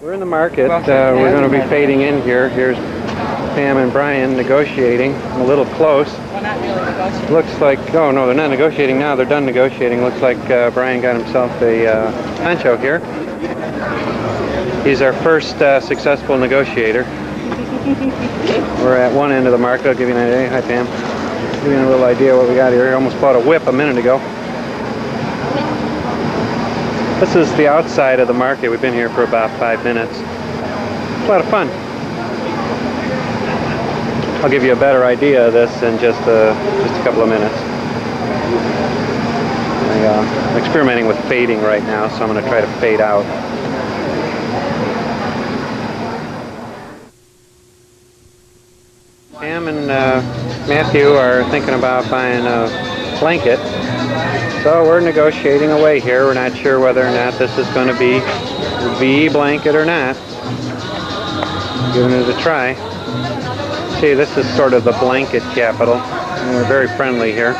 We're in the market. We're going to be fading in here. Here's Pam and Brian negotiating. A little close. Well, not really negotiating. Looks like, oh no, they're not negotiating now. They're done negotiating. Looks like Brian got himself a poncho here. He's our first successful negotiator. We're at one end of the market. I'll give you an idea. Hi, Pam. Give you a little idea what we got here. I almost bought a whip a minute ago. This is the outside of the market. We've been here for about 5 minutes. It's a lot of fun. I'll give you a better idea of this in just a couple of minutes. I'm experimenting with fading right now, so I'm going to try to fade out. Pam and Matthew are thinking about buying a blanket. So we're negotiating away here. We're not sure whether or not this is going to be the blanket or not. Giving it a try. See, this is sort of the blanket capital. And we're very friendly here.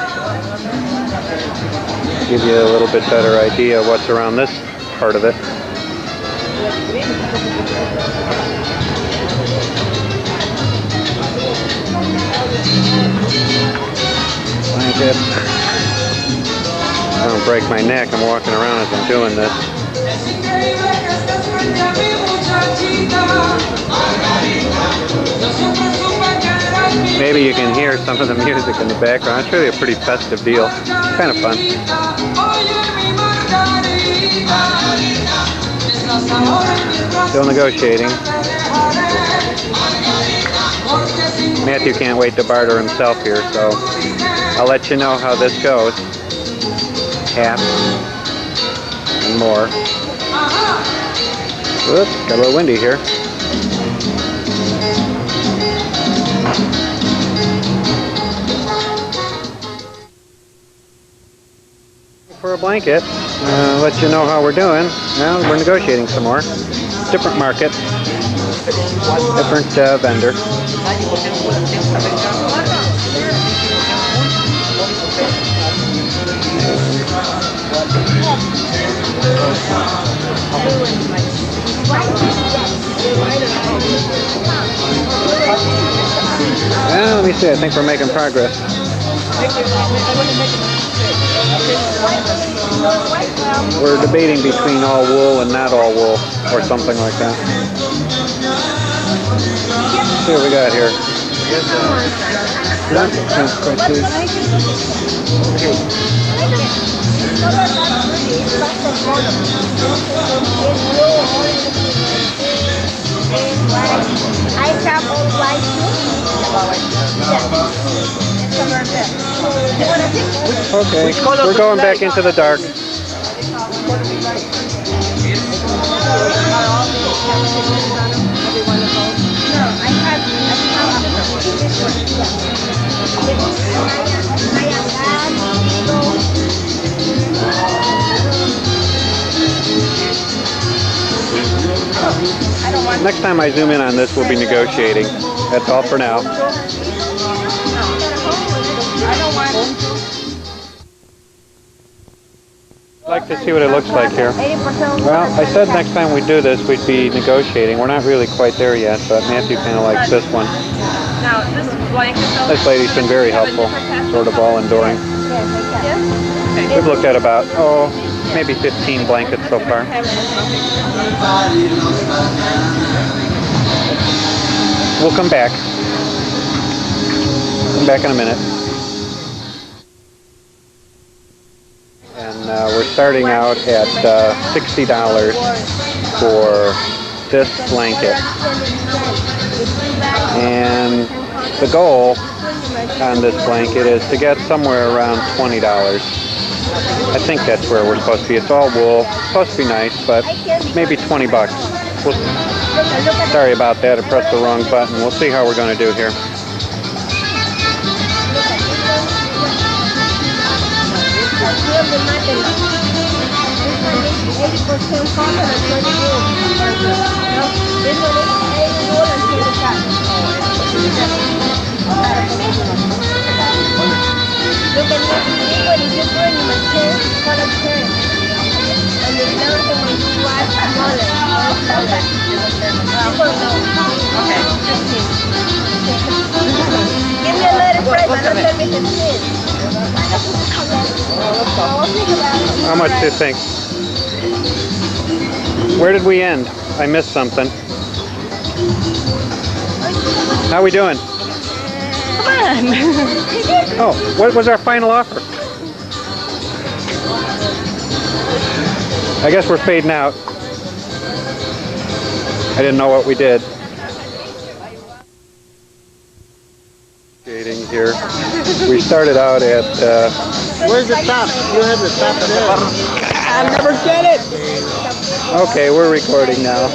Give you a little bit better idea of what's around this part of it. Blanket. I don't break my neck. I'm walking around as I'm doing this. Maybe you can hear some of the music in the background. It's really a pretty festive deal. Kind of fun. Still negotiating. Matthew can't wait to barter himself here, so I'll let you know how this goes. Half and more. Oops, got a little windy here. For a blanket, let you know how we're doing. Well, we're negotiating some more. Different market, different vendor. Well, let me see. I think we're making progress. We're debating between all wool and not all wool, or something like that. Let's see what we got here. I have all white Okay, we're going back into the dark. Next time I zoom in on this, we'll be negotiating. That's all for now. I'd like to see what it looks like here. Well, I said next time we do this, we'd be negotiating. We're not really quite there yet, but Matthew kind of likes this one. Now, this blanket, This lady's been very helpful, sort of all enduring. We've looked at about, maybe 15 blankets so far. We'll come back. Come back in a minute. And we're starting out at $60 for this blanket. And the goal on this blanket is to get somewhere around $20. I think that's where we're supposed to be. It's all wool. It's supposed to be nice, but maybe 20 bucks. Sorry about that. I pressed the wrong button. We'll see how we're going to do here. of it. How much do you think? Where did we end? I missed something. How we doing? Come on. Oh, what was our final offer? I guess we're fading out. I didn't know what we did. Shading here. We started out at... Where's the top? You have the top there. I never get it. Okay, we're recording now.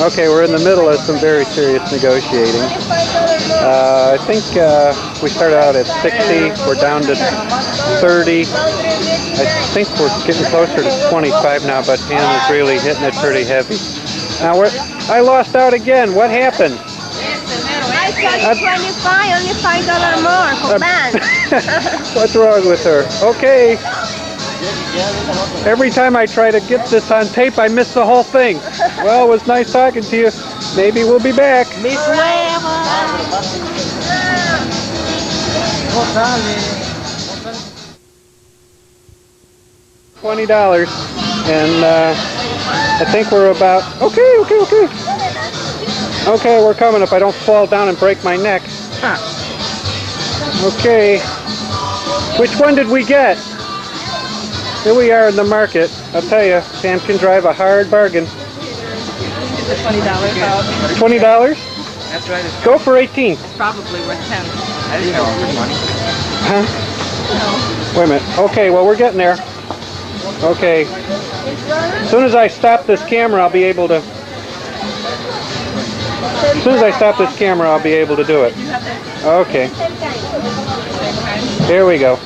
Okay, we're in the middle of some very serious negotiating. I think we started out at 60. We're down to 30. I think we're getting closer to 25 now, but Pam is really hitting it pretty heavy. Now I lost out again. What happened? I said 25, only $5 more for band. What's wrong with her? Okay. Every time I try to get this on tape, I miss the whole thing. Well, it was nice talking to you. Maybe we'll be back. Miss $20, and I think we're about okay. Okay, we're coming if I don't fall down and break my neck. Okay, which one did we get? Here we are in the market. I'll tell you, Pam can drive a hard bargain. Get the $20 out. $20? That's right. Go for 18. It's probably worth 10. I didn't know it was money. Huh? Wait a minute. Okay, well, we're getting there. Okay. As soon as I stop this camera, I'll be able to... As soon as I stop this camera, I'll be able to do it. Okay. Here we go.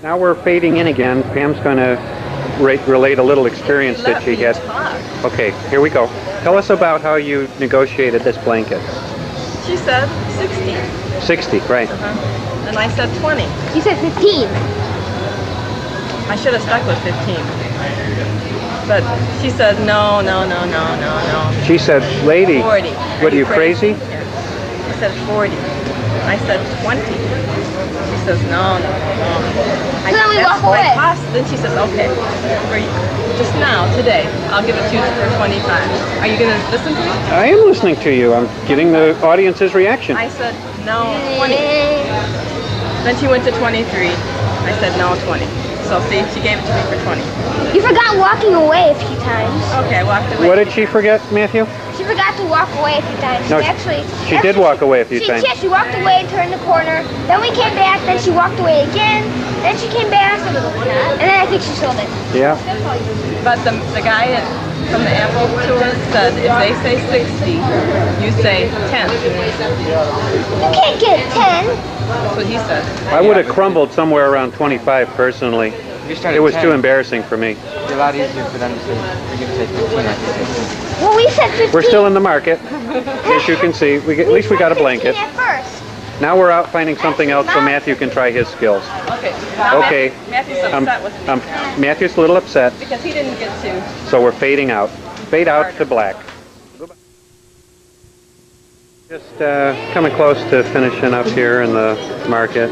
Now we're fading in again. Pam's going to relate a little experience that she had. Okay, here we go. Tell us about how you negotiated this blanket. She said 60. 60, right. And I said 20. You said 15. I should have stuck with 15. But she said no. She said, lady, 40. what are you crazy? I said 40. I said 20. She says no. I So then we that's walk my away. cost. Then she says, okay, for just now, today, I'll give it to you for 25. Are you going to listen to me? I am listening to you. I'm getting the audience's reaction. I said no, 20. Then she went to 23. I said no, 20. So see, she gave it to me for 20. You forgot walking away a few times. Okay, I walked away. What did she forget, Matthew? She forgot to walk away a few times. No, she did walk away a few times. Yeah, she walked away and turned the corner. Then we came back. Then she walked away again. Then she came back. And then I think she sold it. Yeah. But the guy from the Apple tour said if they say 60, you say 10. You can't get 10. That's what he said. I would have crumbled somewhere around 25 personally. It was too embarrassing for me. It's a lot easier for them to say, we're going to say 15, I can say 15. Well, we said 15. We're still in the market. As you can see, at least we got a blanket. At first. Now we're out finding something else so Matthew can try his skills. Okay. Now Okay. Matthew's upset with me. Matthew's a little upset, because he didn't get to. so we're fading out. Fade out to black. Just coming close to finishing up here in the market.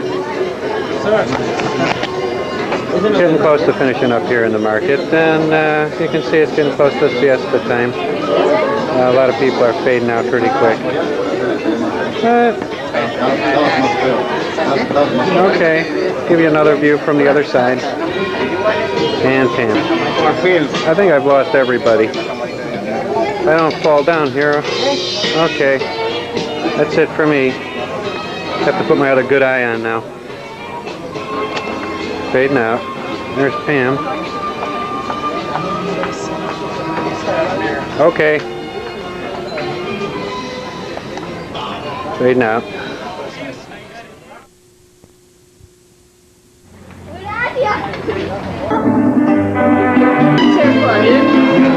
Getting close to finishing up here in the market, and you can see it's getting close to siesta time. A lot of people are fading out pretty quick. Okay, give you another view from the other side. And Pam. I think I've lost everybody. I don't fall down here. Okay, that's it for me. Have to put my other good eye on now. Fading out. There's Pam. Okay. Fading out.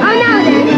Oh, no, then.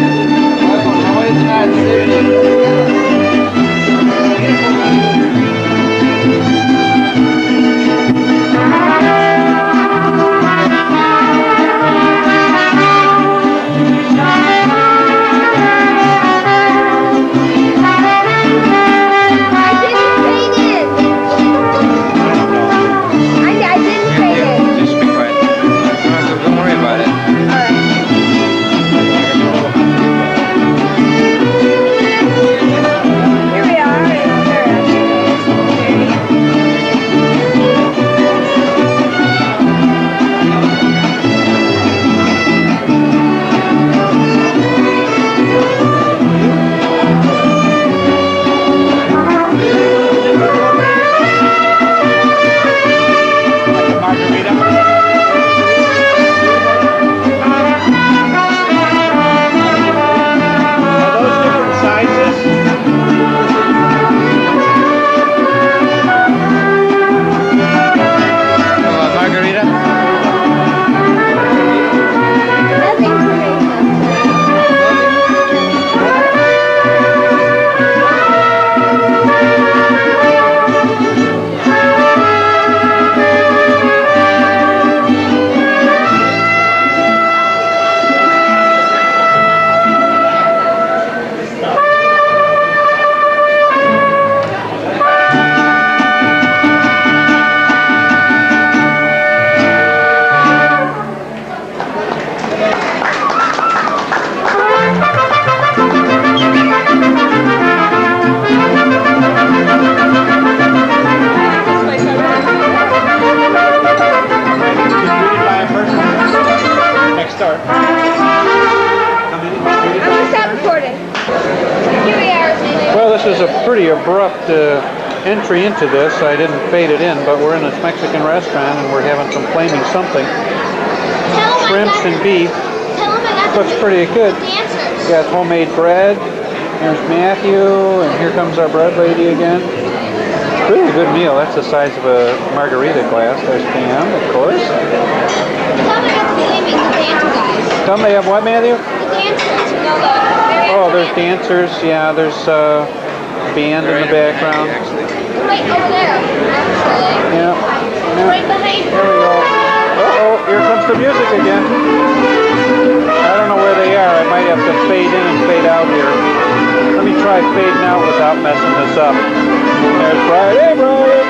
a pretty abrupt entry into this. I didn't fade it in, but we're in this Mexican restaurant and we're having some flaming something. Shrimps and beef. Looks pretty good. Got homemade bread. Here's Matthew, and here comes our bread lady again. Really good meal. That's the size of a margarita glass. There's Pam, of course. Tell me about the dancer guys. Tell me they have what, Matthew? The dancers, you know, the Oh, there's dancers. Yeah, there's band in the background. right over there, actually. Yeah. Right behind There we go. Uh-oh, here comes the music again. I don't know where they are. I might have to fade in and fade out here. Let me try fading out without messing this up. There's Brian. Hey, Brian!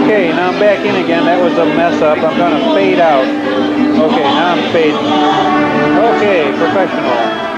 Okay, now I'm back in again. That was a mess up. I'm going to fade out. Okay, now I'm fading. Okay, professional.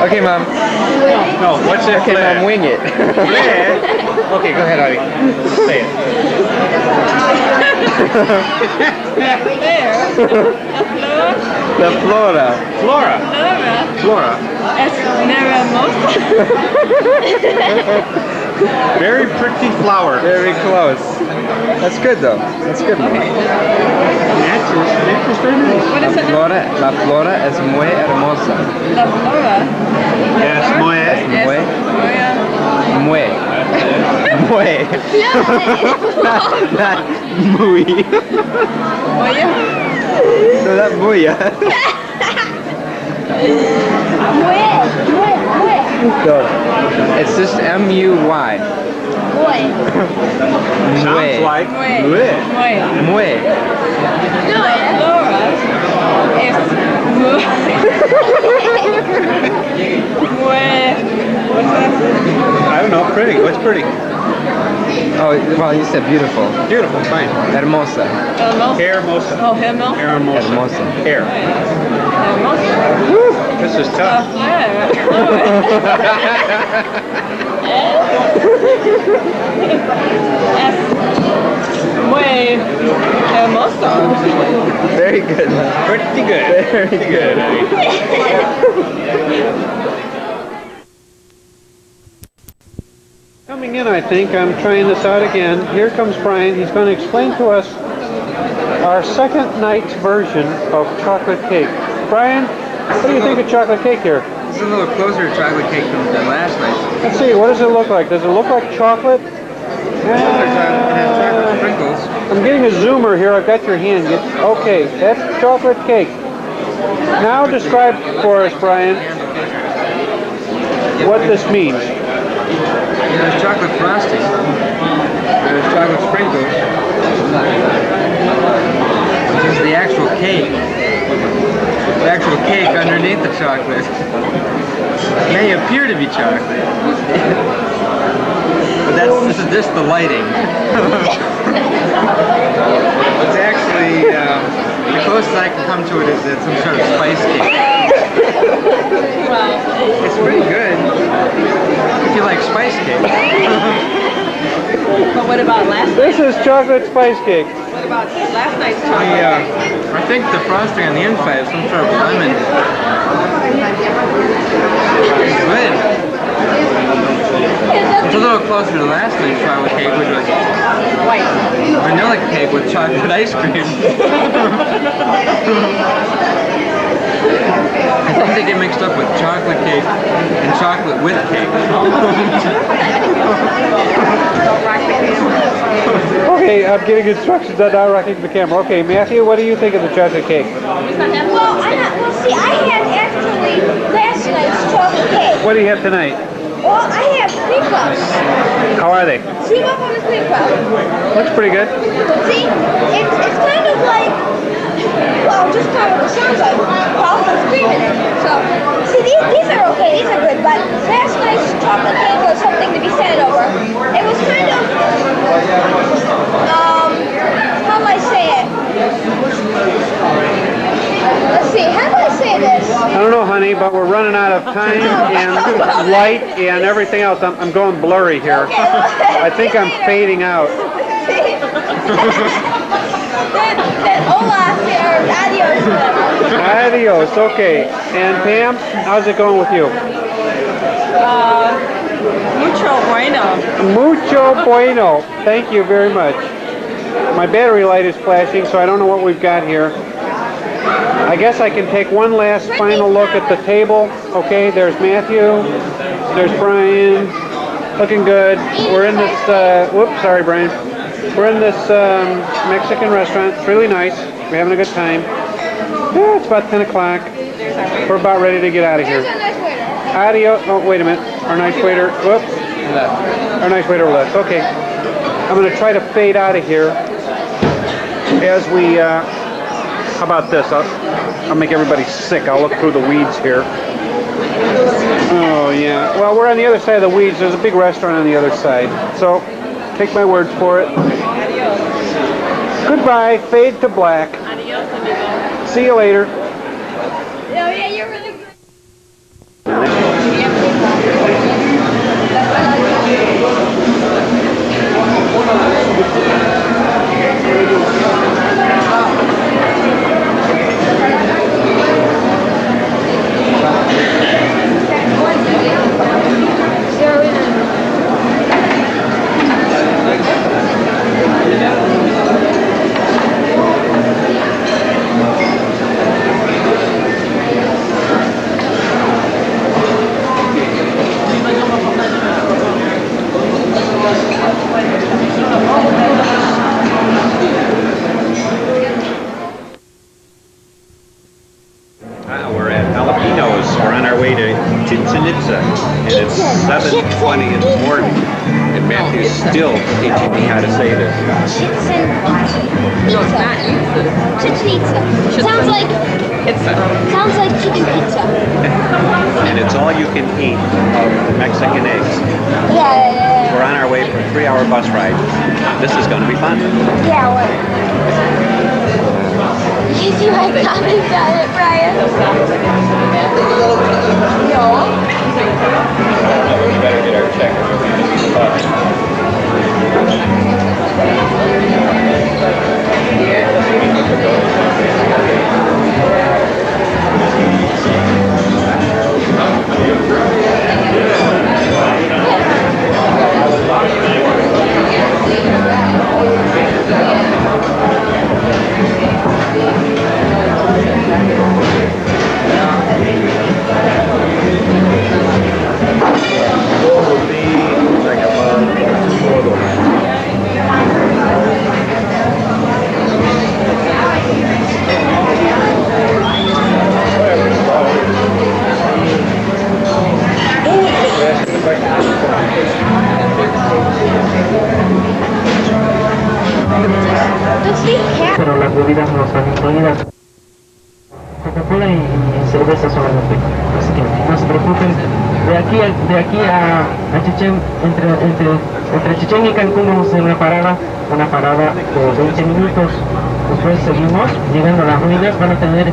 Okay, Mom. No, what's that? Okay, Mom, wing it. Okay, go ahead, Ivy. Say it. The flora. Flora. Flora. Flora. Es never most. Very pretty flower. Very close. That's good though. That's good. Okay. Nature's very nice. What is it now? La flora es muy hermosa. La flora. Yes, muy. Es muy. Muy. Muy. Not muy. Moya? No, not muy. So, it's just M-U-Y. Sounds like Moya. muy. Moya. Muy. La flora es I don't know, pretty. What's pretty? Oh, well, you said beautiful. Beautiful, fine. Hermosa. Hermosa. Oh, Himmel? Hermosa. Hermosa. Hair. Hermosa. This is tough. Es muy hermoso. Very good. Pretty good. Very good. Coming in, I think. I'm trying this out again. Here comes Brian. He's going to explain to us our second night's version of chocolate cake. Brian, what do you think of chocolate cake here? It's a little closer to chocolate cake than last night. Let's see, what does it look like? Does it look like chocolate? It has chocolate sprinkles. I'm getting a zoomer here. I've got your hand. Okay, that's chocolate cake. Now describe for us, Brian, what this means. There's chocolate frosting. There's chocolate sprinkles. This is the actual cake. The actual cake underneath the chocolate. It may appear to be chocolate. But this is just the lighting. It's actually, the closest I can come to it is some sort of spice cake. It's pretty good. If you like spice cake. But what about last This is chocolate spice cake. What about last night's chocolate? I think the frosting on the inside is some sort of lemon. It's good. It's a little closer to last night's chocolate cake, which was White. vanilla cake with chocolate ice cream. I think they get mixed up with chocolate cake and chocolate with cake. Okay, I'm getting instructions on not rocking the camera. Okay, Matthew, what do you think of the chocolate cake? Well, see, I had actually last night's chocolate cake. What do you have tonight? Well, I have cream puffs. How are they? See what one is cream puff? Looks pretty good. See, it's kind of like, well, just kind of what it sounds like. Puff with cream in it. So, see, these are okay, these are good, but last night's chocolate cake was something to be said over. It was kind of, how do I say it? Let's see, how do I say this? I don't know, honey, but we're running out of time and light and everything else. I'm going blurry here. I think I'm fading out. Then hola, or adios, whatever. Adios, okay. And Pam, how's it going with you? Mucho bueno. Mucho bueno. Thank you very much. My battery light is flashing, so I don't know what we've got here. I guess I can take one last final look at the table. Okay, there's Matthew, there's Brian, looking good. We're in this, whoops, sorry Brian. We're in this Mexican restaurant. It's really nice. We're having a good time. Yeah, it's about 10 o'clock. We're about ready to get out of here. There's a nice waiter. Adios. Oh, wait a minute. Our nice waiter, whoops. Our nice waiter left. Okay. I'm going to try to fade out of here as we, how about this? I'll make everybody sick. I'll look through the weeds here. Oh, yeah. Well, we're on the other side of the weeds. There's a big restaurant on the other side. So, take my word for it. Adios. Goodbye. Fade to black. Adios, amigo. See you later. Yeah, you're really good. And it's 7:20 in the morning, and Matthew's still teaching me how to say this. Chitzen. No, it's not Pizza. Chitzen. Sounds like chicken pizza. And it's all you can eat of Mexican eggs. Yeah. We're on our way for a 3-hour bus ride. This is going to be fun. Yeah, what? You see my comments on it, Brian? No. We better get our check. Pero las bebidas no están incluidas. Coca-Cola y cerveza solamente. Así que no se preocupen. De aquí a Chichén, entre Chichén y Cancún vamos a hacer una parada de 20 minutos. Después seguimos, llegando a las ruinas, van a tener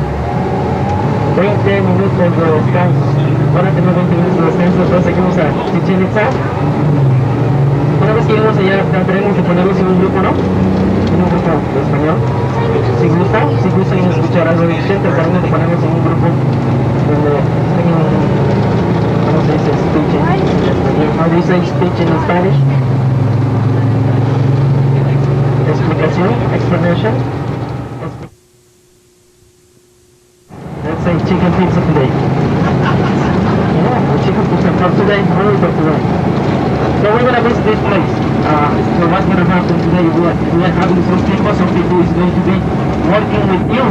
20 minutos de descanso. Van a tener 20 minutos de descanso, después seguimos a Chichén Itzá. Una vez que lleguemos allá, tenemos que ponerlos en un grupo, ¿no? En un grupo de español. Si gustan escuchar algo de Chichén, trataremos de ponerlos en un grupo donde tengan, ¿cómo se dice? Speech in español. How do you say speech in Spanish? Explicación, explanation. Let's say chicken pizza today. Yeah, chicken pizza for today, only for today. So we're gonna visit this place. So what's gonna happen today? We are having some people who is going to be working with you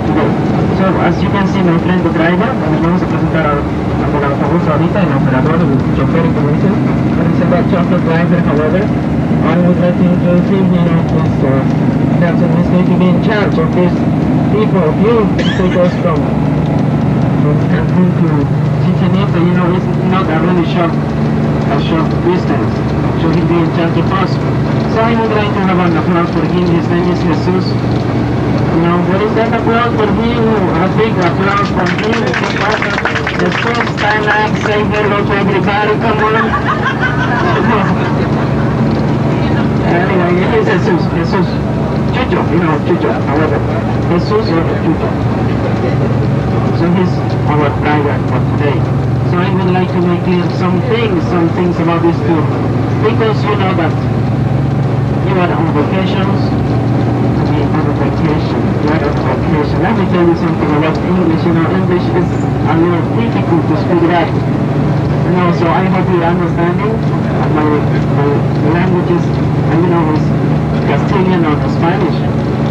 today. So as you can see, my friend the driver, nos vamos a presentar al autobús ahorita, el operador, el chofer, como dicen. He's about chocolate driver, however. I would like to introduce him here as this person who is going to be in charge of these people, of you, to take us from Cancun to Chichen Itza. You know, it's not a really short distance. So he'll be in charge of us. So I would like to have an applause for him. His name is Jesus. Now, what is that applause for him? A big applause for him. Jesus, stand up, say hello to everybody. Come on. Anyway, it is Jesus. Chucho, you know, Chucho, however. Jesus or Chucho. So he's our driver for today. So I would like to make clear some things about this tour. Because you know that you are on vacations. You are on vacation. Let me tell you something about English. You know, English is a little difficult to speak right. You know, so I hope you're understanding. My languages, you know, is Castilian or Spanish.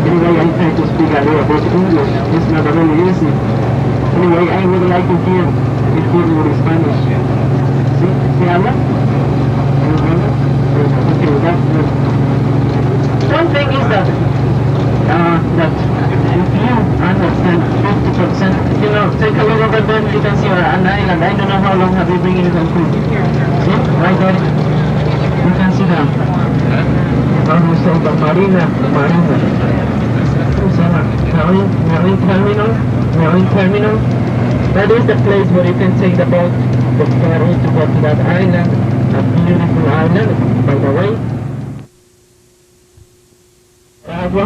Anyway, I try to speak a little bit English. It's not really easy. Anyway, I would like to hear your Spanish. ¿Sí? ¿Se habla? Okay, that's good. One thing is that if you understand 50%, you know, take a look over there, you can see an island. I don't know how long have you been in Cancun. See? Right there. You can see that. How do you say the Marina? Marine terminal. That is the place where you can take the boat, the ferry to go to that island, a beautiful island, by the way. No?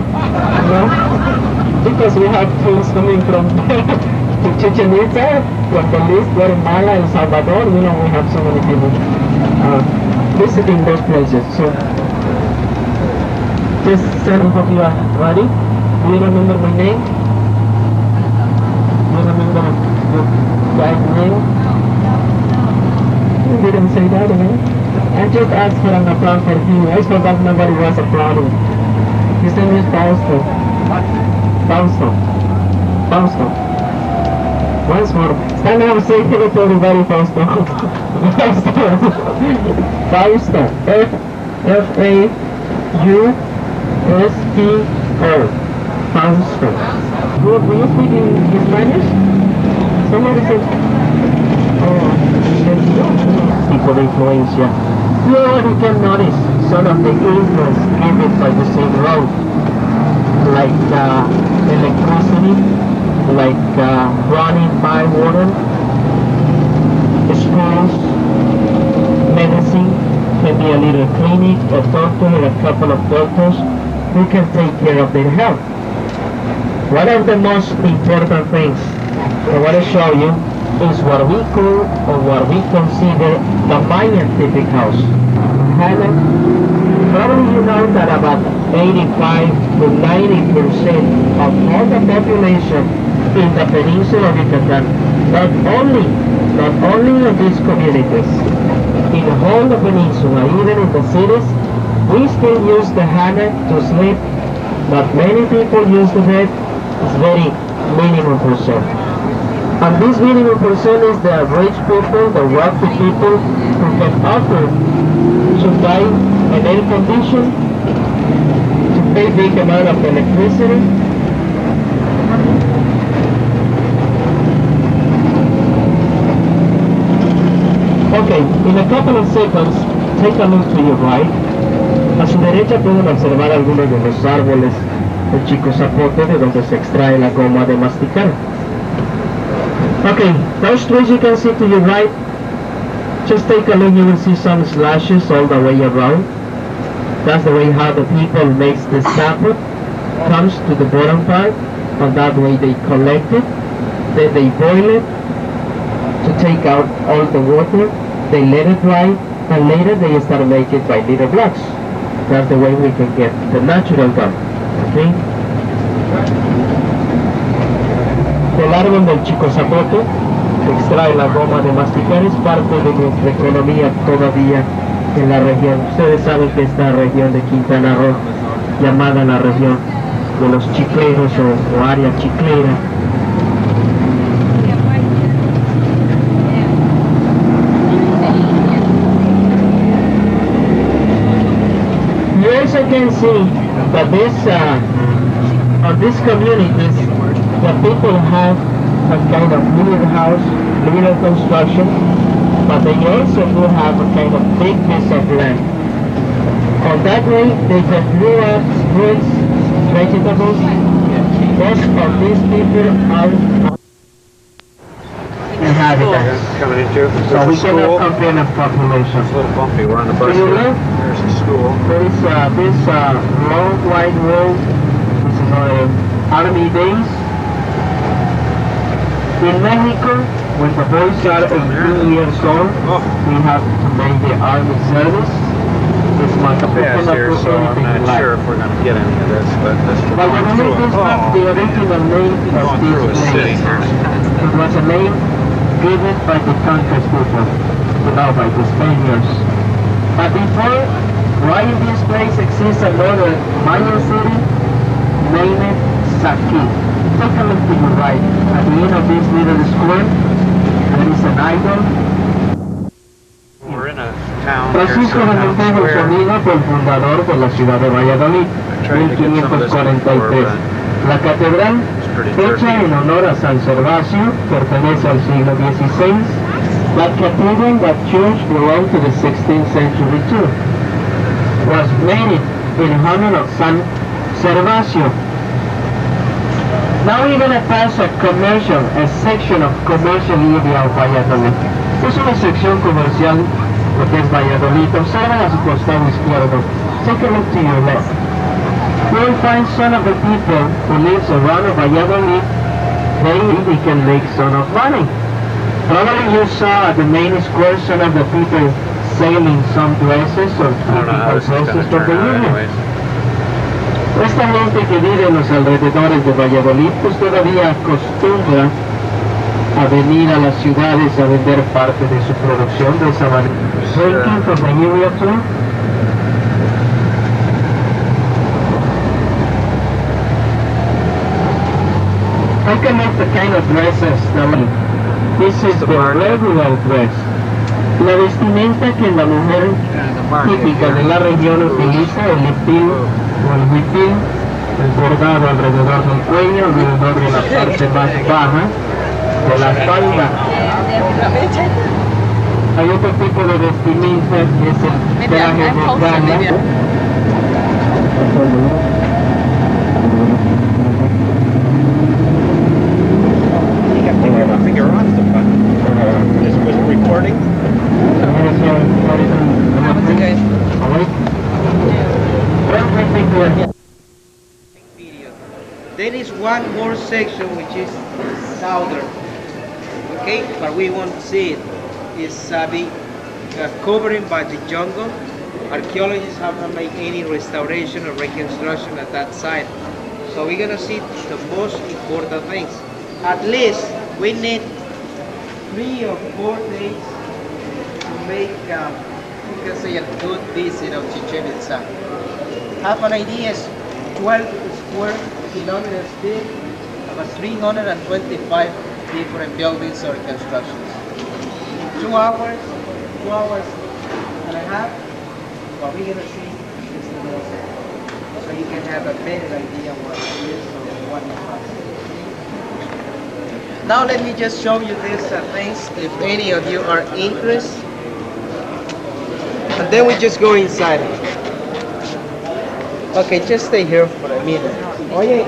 Because we have tours coming from Chichen Itza, from Belize, Guatemala, El Salvador. You know, we have so many people visiting those places. So, just tell me if you are ready. Do you remember my name? Do you remember your guy's name? You didn't say that again. I just asked for an applause for him. I forgot nobody was applauding. His name is Fausto. Fausto. Once more. Stand up, say hello to everybody, Fausto. Fausto. F-A-U-S-T-O. Fausto. Do you speak in Spanish? Somebody said, tipo de influencia. Here you can notice some of the influence given by the same road, like electricity, like running by water, schools, medicine, can be a little clinic, a doctor, and a couple of doctors who can take care of their health. One of the most important things I want to show you is what we call or what we consider the Mayan typic house. Hannah, probably you know that about 85 to 90% of all the population in the peninsula of Yucatan, not only in these communities, in the whole the peninsula, even in the cities, we still use the hammock to sleep, but many people use the bed. It's very minimum percent. And this minimum percent is the rich people, the wealthy people who can offer to buy an air condition, to pay big amount of electricity. Okay, in a couple of seconds, take a look to your right. A su derecha pueden observar algunos de los árboles del chico zapote de donde se extrae la goma de masticar. Okay, those trees you can see to your right, just take a look, you will see some slashes all the way around. That's the way how the people makes the sapwood, comes to the bottom part, and that way they collect it, then they boil it to take out all the water, they let it dry, and later they start making it by little blocks. That's the way we can get the natural gum, okay? El árbol del chico zapote que extrae la goma de masticar es parte de nuestra economía todavía en la región. Ustedes saben que esta región de Quintana Roo, llamada la región de los chicleros o área chiclera, you also can see that these communities, the people have a kind of little house, little construction, but they also do have a kind of big piece of land. On that way, they can grow up fruits, vegetables. Most of these people are inhabitants. Coming into So we cannot complain of population. It's a little bumpy. We're on the bus To your here. left, There's a school. there is this long wide road. This is Army days. In Mexico, when the boys are 18 years old, we have to make the army service. This month, we Fast cannot here, do so I'm anything not like. sure if we're going to get any of this, but this is But when going we through make this map, the original name of going through a this city place, here. it was a name given by the conquest people, by the Spaniards. But before, right in this place exists another Mayan city named Saki. Take a look to your right. At the end of this little square, there is an idol. We're in a town here, Francisco so de town Montejo square. Sonido fue el fundador de la ciudad de Valladolid, Trying to get some of this before, 1543. La catedral, pretty hecha dirty. en honor a San Servacio, pertenece al siglo XVI. La cathedral, that church, belonged to the 16th century too. Was made in honor of San Servacio. Now we're going to pass a section of commercial area of Valladolid. Es una sección comercial lo que es Valladolid. Observen a su costado izquierdo. Take a look to your left. You will find some of the people who lives around Valladolid, they can make some of money. Probably you saw at the main square some of the people selling some dresses or I don't know how this is going dresses to for turn the out union. anyways. Esta gente que vive en los alrededores de Valladolid pues todavía acostumbra a venir a las ciudades a vender parte de su producción de esa manera. Drinking from the area too. I can make the kind of dresses that this is the regular dress. La vestimenta que la mujer típica de la región utiliza, el lifting o el whipping, el bordado alrededor del cuello, alrededor de la parte más baja de la espalda. Hay otro tipo de vestimenta que es el traje de gala. This was recording. There is one more section which is southern, okay, but we won't see it. It's being covered by the jungle. Archaeologists haven't made any restoration or reconstruction at that site, so we're gonna see the most important things. At least we need 3 or 4 days to make, you can say, a good visit of Chichen Itza. Have an idea, it's 12 square kilometers big, about 325 different buildings or constructions. 2 hours, 2 hours and a half, what we're gonna see is the music. So you can have a better idea what it is or what it has. Now let me just show you these things if any of you are interested. And then we just go inside. Okay, just stay here for a minute. Oye.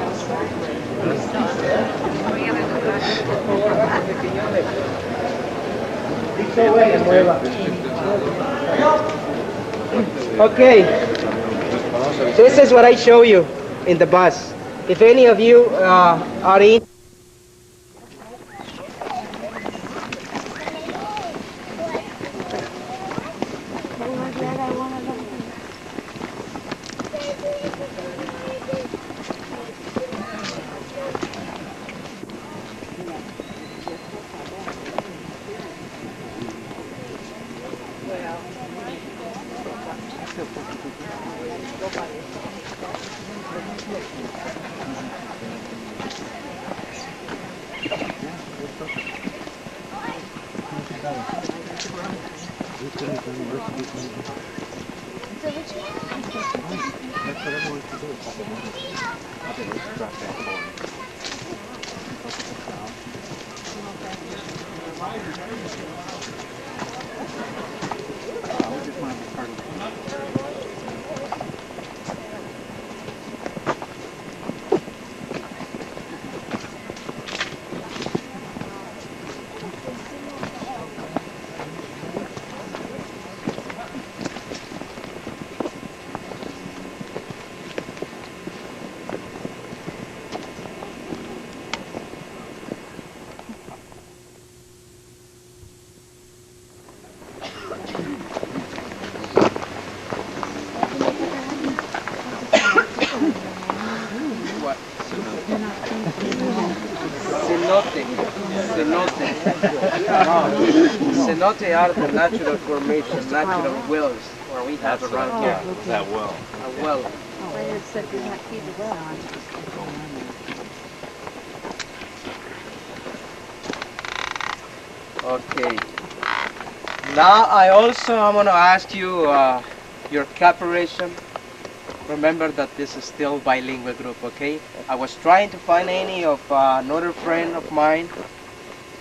Okay, this is what I show you in the bus. If any of you are in. Cenote are the natural formations, natural wells where we have around here. That well. A well. Okay. Now I'm going to ask you your cooperation. Remember that this is still bilingual group, okay? I was trying to find any of another friend of mine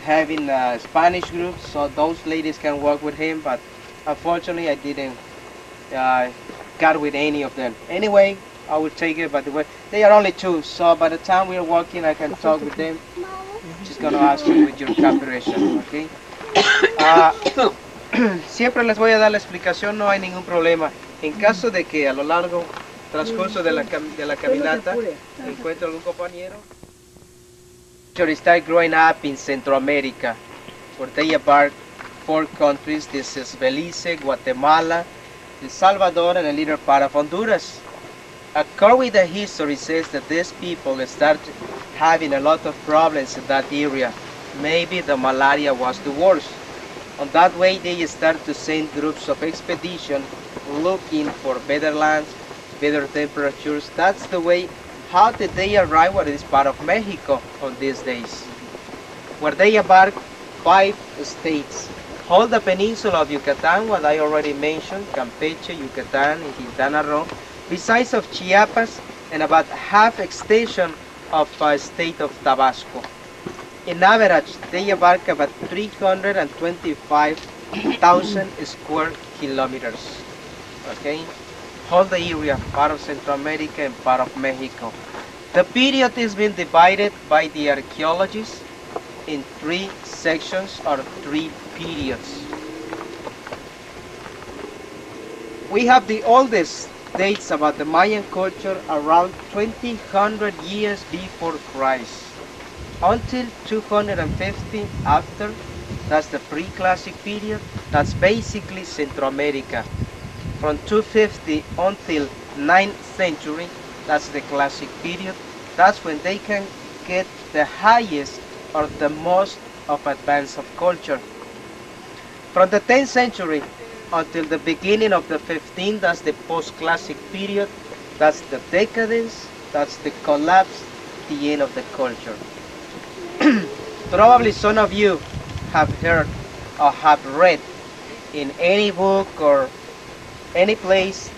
having a Spanish group so those ladies can work with him, but unfortunately I didn't got with any of them. Anyway, I will take it, but they are only 2, so by the time we are working I can talk with them. Just gonna ask you with your cooperation, okay? Siempre les voy a dar la explicación, no hay ningún problema. En caso de que a lo largo transcurso de la caminata encuentre algún compañero. They start growing up in Central America, where they abark 4 countries. This is Belize, Guatemala, El Salvador, and a little part of Honduras. According to the history says that these people start having a lot of problems in that area. Maybe the malaria was the worst. On that way they start to send groups of expedition looking for better lands, better temperatures. That's the way how did they arrive at this part of Mexico on these days? Where they embarked 5 states. All the peninsula of Yucatan, what I already mentioned, Campeche, Yucatan, and Quintana Roo, besides of Chiapas, and about half extension of state of Tabasco. In average, they embark about 325,000 square kilometers. Okay, all the area, part of Central America and part of Mexico. The period is being divided by the archaeologists in 3 sections or 3 periods. We have the oldest dates about the Mayan culture around 2000 years before Christ until 250 after. That's the pre-classic period. That's basically Central America. From 250 until 9th century, that's the classic period. That's when they can get the highest or the most of advance of culture. From the 10th century until the beginning of the 15th, that's the post-classic period. That's the decadence, that's the collapse, the end of the culture. Probably some of you have heard or have read in any book or any place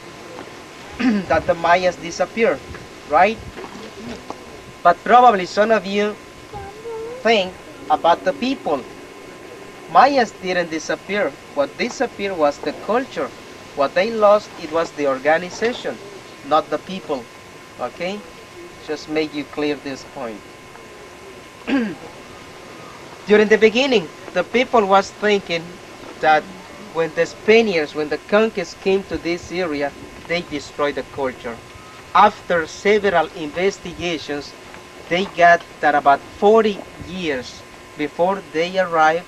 that the Mayas disappeared, right? But probably some of you think about the people. Mayas didn't disappear. What disappeared was the culture. What they lost, it was the organization, not the people. Okay? Just make you clear this point. During the beginning, the people was thinking that when the Spaniards, when the conquistadors came to this area, they destroyed the culture. After several investigations, they got that about 40 years before they arrived,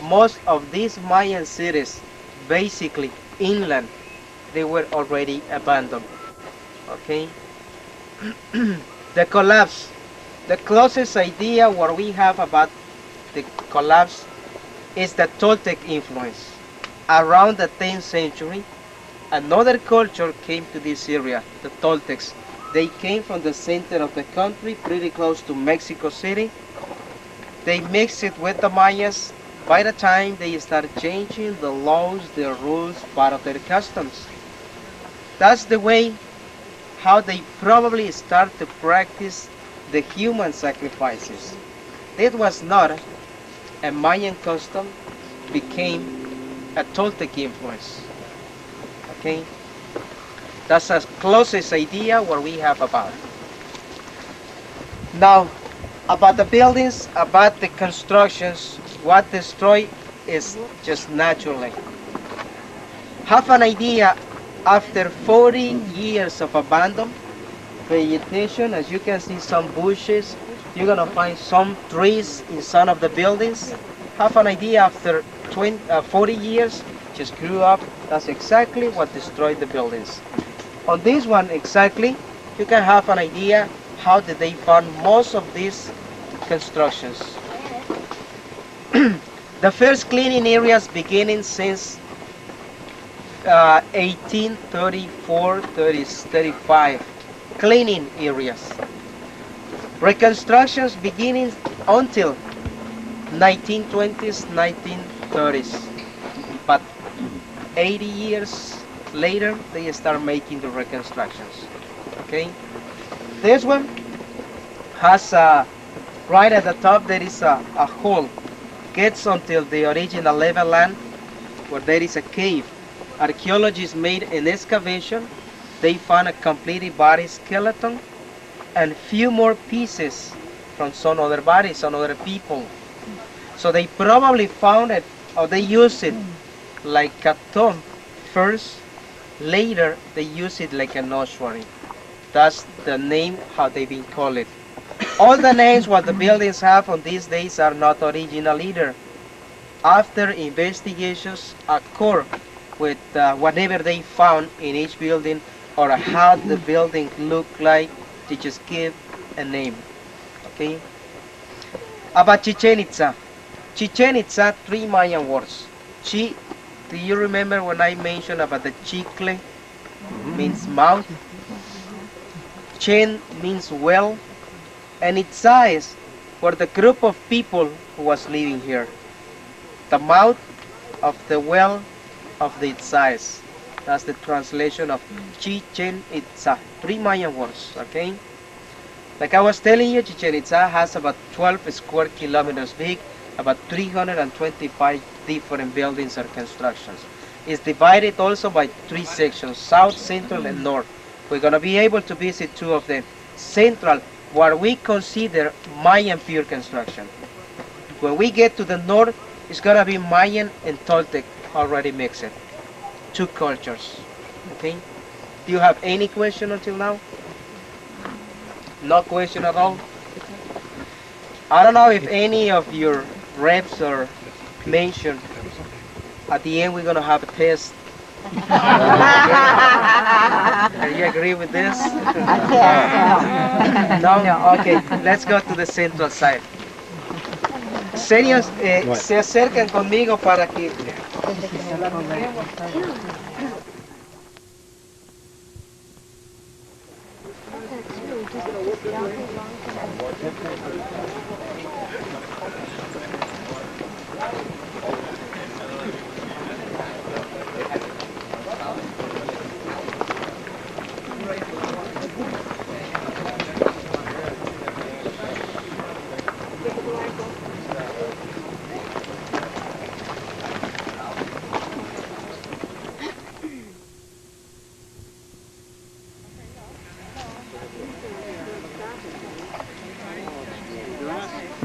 most of these Mayan cities, basically inland, they were already abandoned. Okay? The collapse. The closest idea what we have about the collapse is the Toltec influence. Around the 10th century, another culture came to this area, the Toltecs. They came from the center of the country, pretty close to Mexico City. They mixed it with the Mayas. By the time they started changing the laws, their rules, part of their customs. That's the way how they probably start to practice the human sacrifices. It was not a Mayan custom, became a Toltec influence. Okay? That's the closest idea what we have about it. Now, about the buildings, about the constructions, what destroyed is just naturally. Have an idea, after 40 years of abandon, vegetation, as you can see some bushes, you're gonna find some trees in some of the buildings. Have an idea, after 40 years, just grew up, that's exactly what destroyed the buildings. On this one exactly, you can have an idea how did they found most of these constructions. The first cleaning areas beginning since 1834, 35, cleaning areas. Reconstructions beginning until 1920s, 1930s. But 80 years later, they start making the reconstructions. Okay? This one has right at the top there is a hole. Gets until the original level land where there is a cave. Archaeologists made an excavation. They found a completed body skeleton and few more pieces from some other bodies, some other people. So they probably found it, or they used it like a tomb first. Later they use it like an ossuary. That's the name how they've been called it. All the names what the buildings have on these days are not original either. After investigations occur with whatever they found in each building or how the building looked like, they just give a name. Okay? About Chichen Itza. Chichen Itza, 3 Mayan words. Chi, do you remember when I mentioned about the chicle? Means mouth. Chen means well, and Itzais were the group of people who was living here. The mouth of the well of the Itzais. That's the translation of Chichen Itza. 3 Mayan words, okay? Like I was telling you, Chichen Itza has about 12 square kilometers big, about 325 different buildings or constructions. It's divided also by 3 sections, south, central, and north. We're going to be able to visit 2 of them. Central, what we consider Mayan pure construction. When we get to the north, it's going to be Mayan and Toltec already mixed. 2 cultures. Okay? Do you have any question until now? No question at all? I don't know if any of your reps or mentioned at the end we're going to have a test. Do you agree with this? No? Okay, let's go to the central side. Señores, se acercan conmigo para que...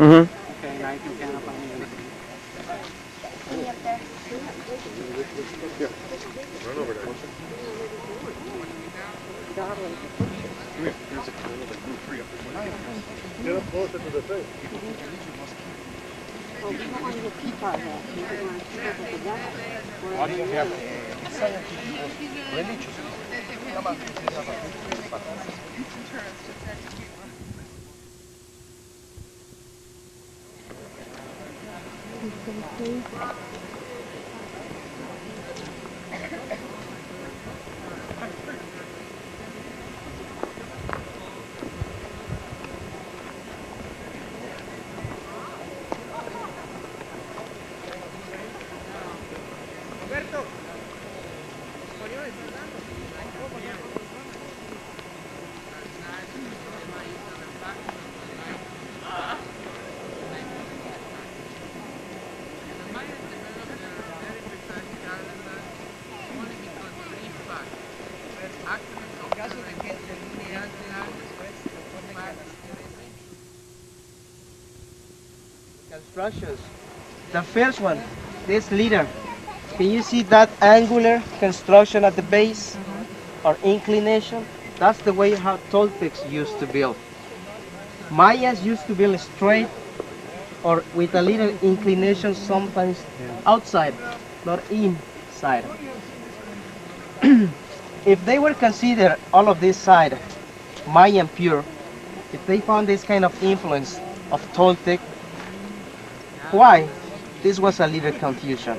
Mm-hmm. Get up closer to the thing. Why do you have religious? Constructions. The first one, this leader. Can you see that angular construction at the base or inclination? That's the way how Toltecs used to build. Mayas used to build straight or with a little inclination, sometimes outside, not inside. If they were considered all of this side Mayan pure, if they found this kind of influence of Toltec, why? This was a little confusion.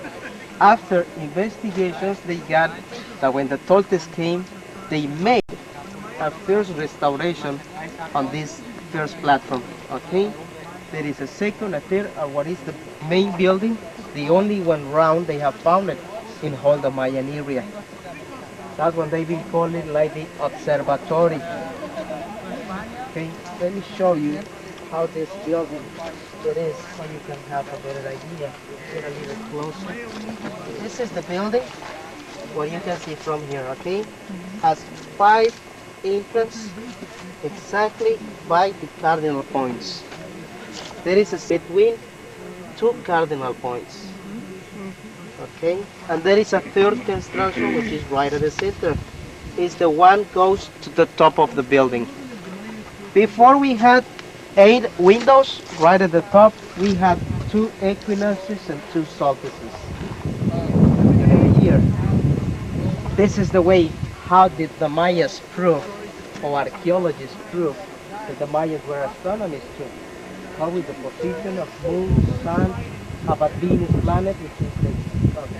After investigations, they got that when the Toltecs came, they made a first restoration on this first platform. Okay? There is a second, a third, or what is the main building, the only one round they have found it in all the Mayan area. That's when they've been calling it like the observatory. Okay, let me show you how this building it is, so you can have a better idea. Get a little closer. This is the building, what you can see from here, okay? Has 5 entrances exactly by the cardinal points. There is a between 2 cardinal points. Okay, and there is a third construction which is right at the center. It's the one goes to the top of the building. Before we had 8 windows right at the top. We had 2 equinoxes and 2 solstices. Here. This is the way how did the Mayas prove, or archaeologists prove, that the Mayas were astronomers too. How with the position of moon, sun, about Venus planet, which is the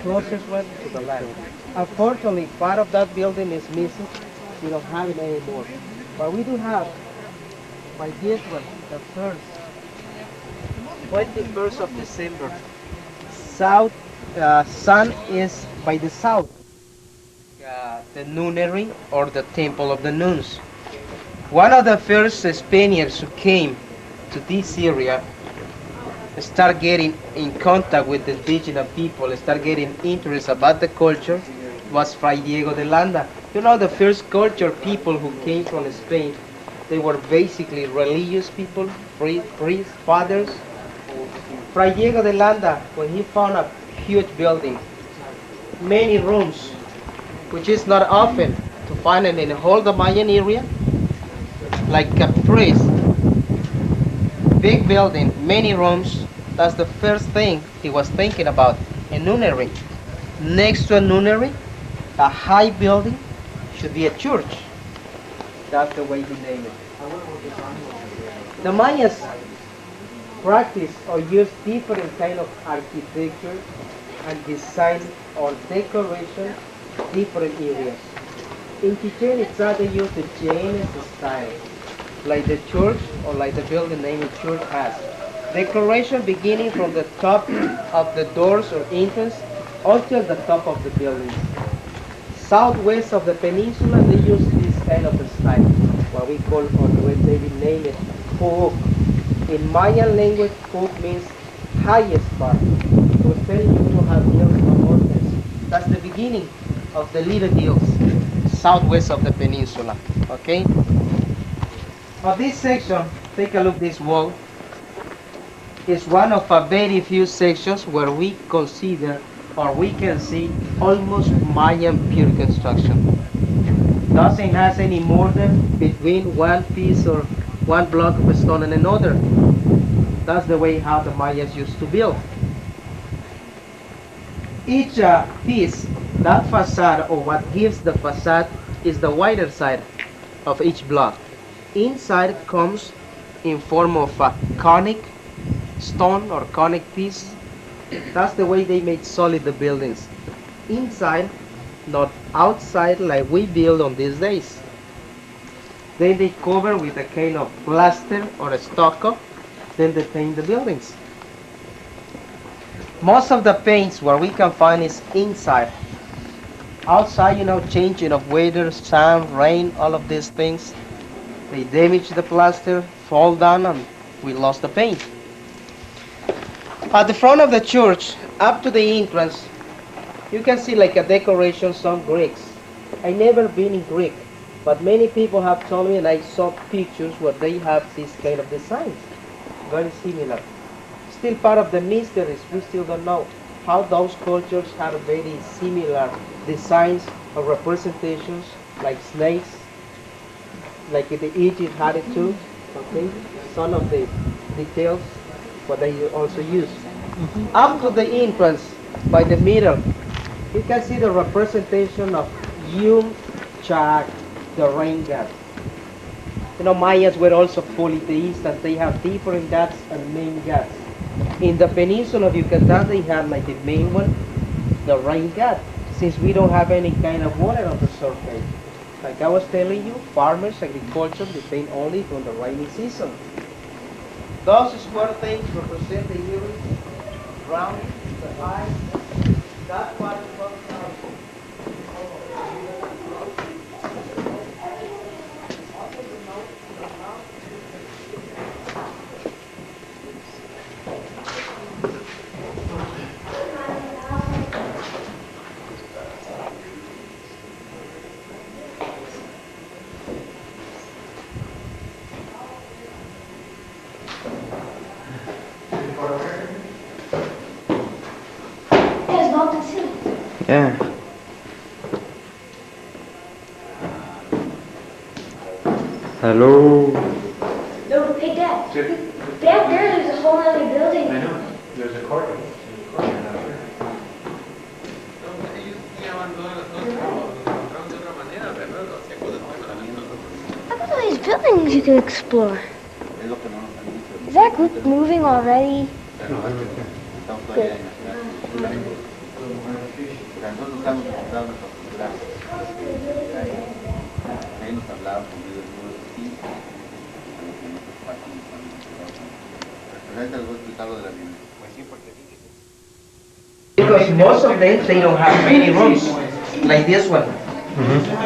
closest one to the land. Unfortunately, part of that building is missing. We don't have it anymore. But we do have, by this one, the first, 21st of December. South, sun is by the south. The nunnery or the temple of the nuns. One of the first Spaniards who came to this area start getting in contact with the indigenous people, start getting interest about the culture, was Fray Diego de Landa. You know, the first culture people who came from Spain, they were basically religious people, priests, fathers. Fray Diego de Landa, when he found a huge building, many rooms, which is not often to find it in the whole the Mayan area, like a priest, big building, many rooms. That's the first thing he was thinking about, a nunnery. Next to a nunnery, a high building should be a church. That's the way he named it. The Mayas practice or use different kind of architecture and design or decoration different areas. In Chichen Itza they use the Jainist style, like the church or like the building name the church has. Decoration beginning from the top of the doors or entrance until the top of the building. Southwest of the peninsula they use this kind of style, what we call, or the way they name it, Puuk. In Mayan language, Puuk means highest part. So it's telling you we don't have hills or mountains. That's the beginning of the little hills, southwest of the peninsula. Okay? On this section, take a look this wall. It's one of a very few sections where we consider or we can see almost Mayan pure construction. Doesn't have any mortar between one piece or one block of stone and another. That's the way how the Mayans used to build. Each piece, that facade or what gives the facade is the wider side of each block. Inside comes in form of a conic stone or conic piece. That's the way they made solid the buildings. Inside, not outside like we build on these days. Then they cover with a kind of plaster or a stucco. Then they paint the buildings. Most of the paints where we can find is inside. Outside, you know, changing of weather, sun, rain, all of these things. They damage the plaster, fall down, and we lost the paint. At the front of the church, up to the entrance, you can see like a decoration, some Greeks. I never been in Greek, but many people have told me, and I saw pictures where they have this kind of designs, very similar. Still part of the mysteries, we still don't know how those cultures have very similar designs or representations, like snakes, like the Egypt had it too, okay? Some of the details, what they also use. Up to the entrance, by the middle, you can see the representation of Yum Chak, the rain god. You know, Mayas were also polytheists, and they have different gods and main gods. In the peninsula of Yucatan, they have like the main one, the rain god, since we don't have any kind of water on the surface. Like I was telling you, farmers, agriculture depend only on the rainy season. Those square things represent the earrings, round, the eyes, that part is called crown. Yeah. Hello. No, hey Dad. Back there's a whole other building. I know. There's a courtyard. Look at all these buildings you can explore. Is that group moving already? Good. Because most of them, they don't have many rooms, like this one.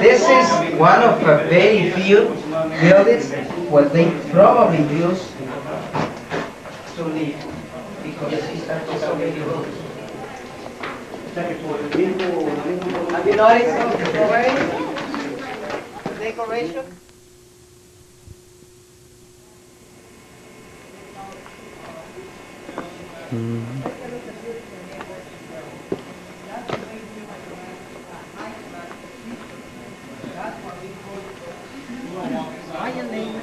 This is one of a very few buildings what they probably use to live, because it has so many rooms. Have you noticed already the decoration? Mayan name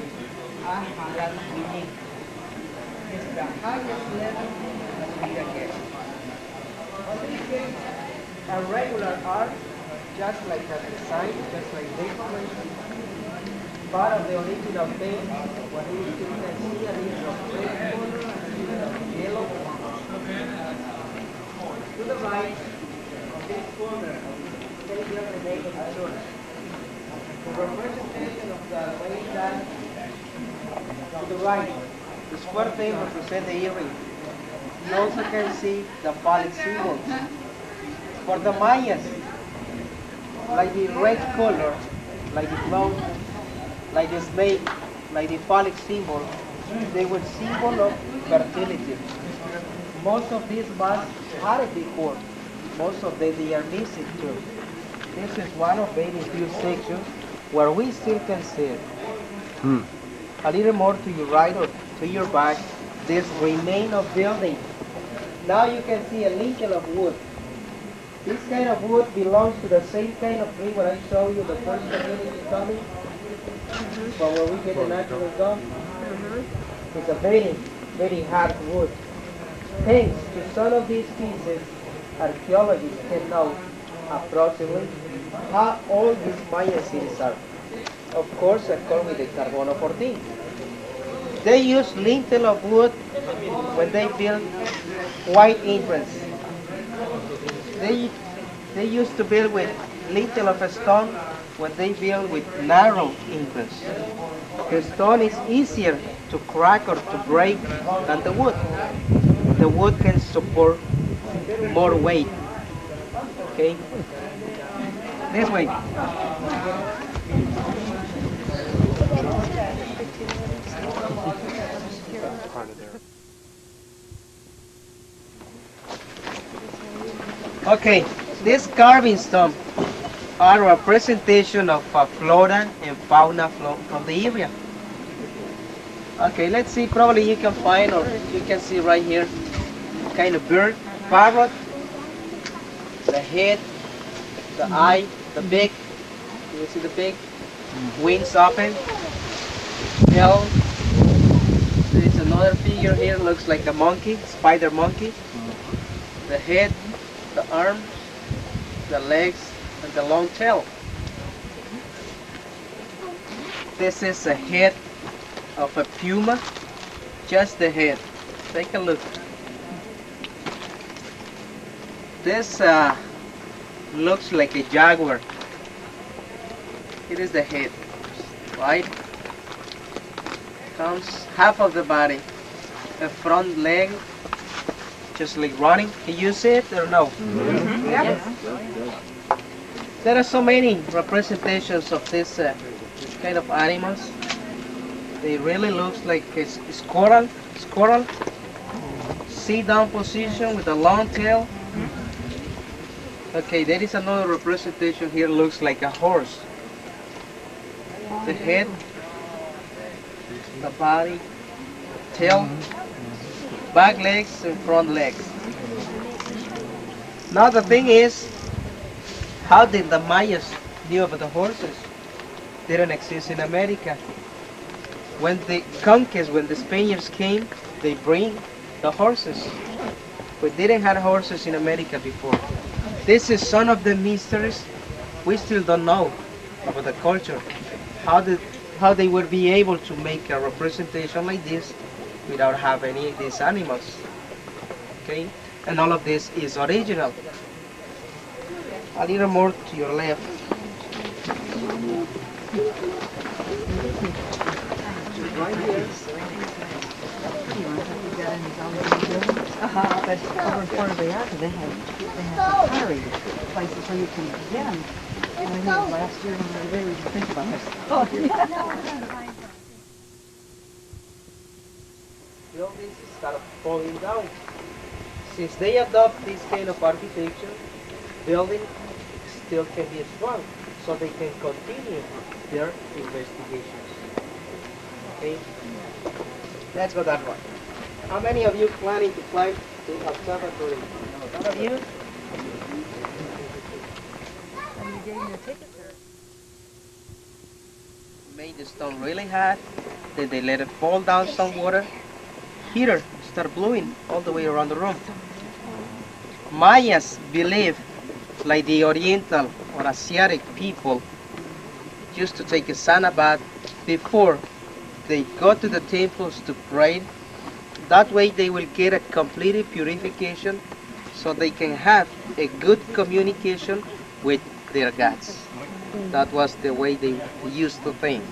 Ahalan Unique is the highest level that we can get. A regular art, just like a design, just like decoration, part of the original paint, what you can see a little of red color, a little of yellow. To the right, on this corner, they will remain a church. The representation of the Mayan to the right, the square thing represents the earring. You also can see the phallic symbols. For the Mayans, like the red color, like the cloud, like the snake, like the phallic symbol, they were symbol of fertility. Most of these masks had it before. Most of them they are missing too. This is one of very few sections where we still can see it. A little more to your right or to your back, this remain of building. Now you can see a lintel of wood. This kind of wood belongs to the same kind of tree where I show you the first community coming, but where we get the natural gum. It's a very, very hard wood. Thanks to some of these pieces, archaeologists can know approximately how old these Mayan cities are. Of course, according with the Carbono 14. They use lintel of wood when they build wide entrance. They used to build with lintel of a stone when they build with narrow entrance. The stone is easier to crack or to break than the wood. The wood can support more weight. Okay? This way. Okay, this carving stone are a presentation of flora and fauna from the area. Okay, let's see, probably you can find, or you can see right here, kind of bird, parrot, the head, the eye, the beak, you see the beak, wings open, tail. There is another figure here, looks like a monkey, spider monkey, the head, the arms, the legs, and the long tail. This is a head of a puma, just the head. Take a look. This looks like a jaguar. It is the head, right? Comes half of the body, a front leg, just like running. Can you see it or no? Yes. There are so many representations of this kind of animals. They really look like a squirrel, sit down position with a long tail. Okay, there is another representation here, looks like a horse. The head, the body, tail, back legs and front legs. Now the thing is, how did the Mayas knew about the horses? They didn't exist in America. When the conquest, when the Spaniards came, they bring the horses. But they didn't have horses in America before. This is some of the mysteries we still don't know about the culture. How they would be able to make a representation like this without having any of these animals. Okay? And all of this is original. A little more to your left. right here. But over in Puerto Vallarta, they have pottery places where you can get them. I think last year when we really think about this. Buildings start falling down. Since they adopt this kind of architecture, building still can be strong, so they can continue their investigations. Okay? Let's go that way. How many of you planning to fly to observatory? None of you? And you gave me a ticket there. Made the stone really hot, then they let it fall down some water. Heater start blowing all the way around the room. Mayas believe, like the Oriental or Asiatic people, used to take a sauna bath before they go to the temples to pray. That way they will get a complete purification so they can have a good communication with their gods. That was the way they used to think.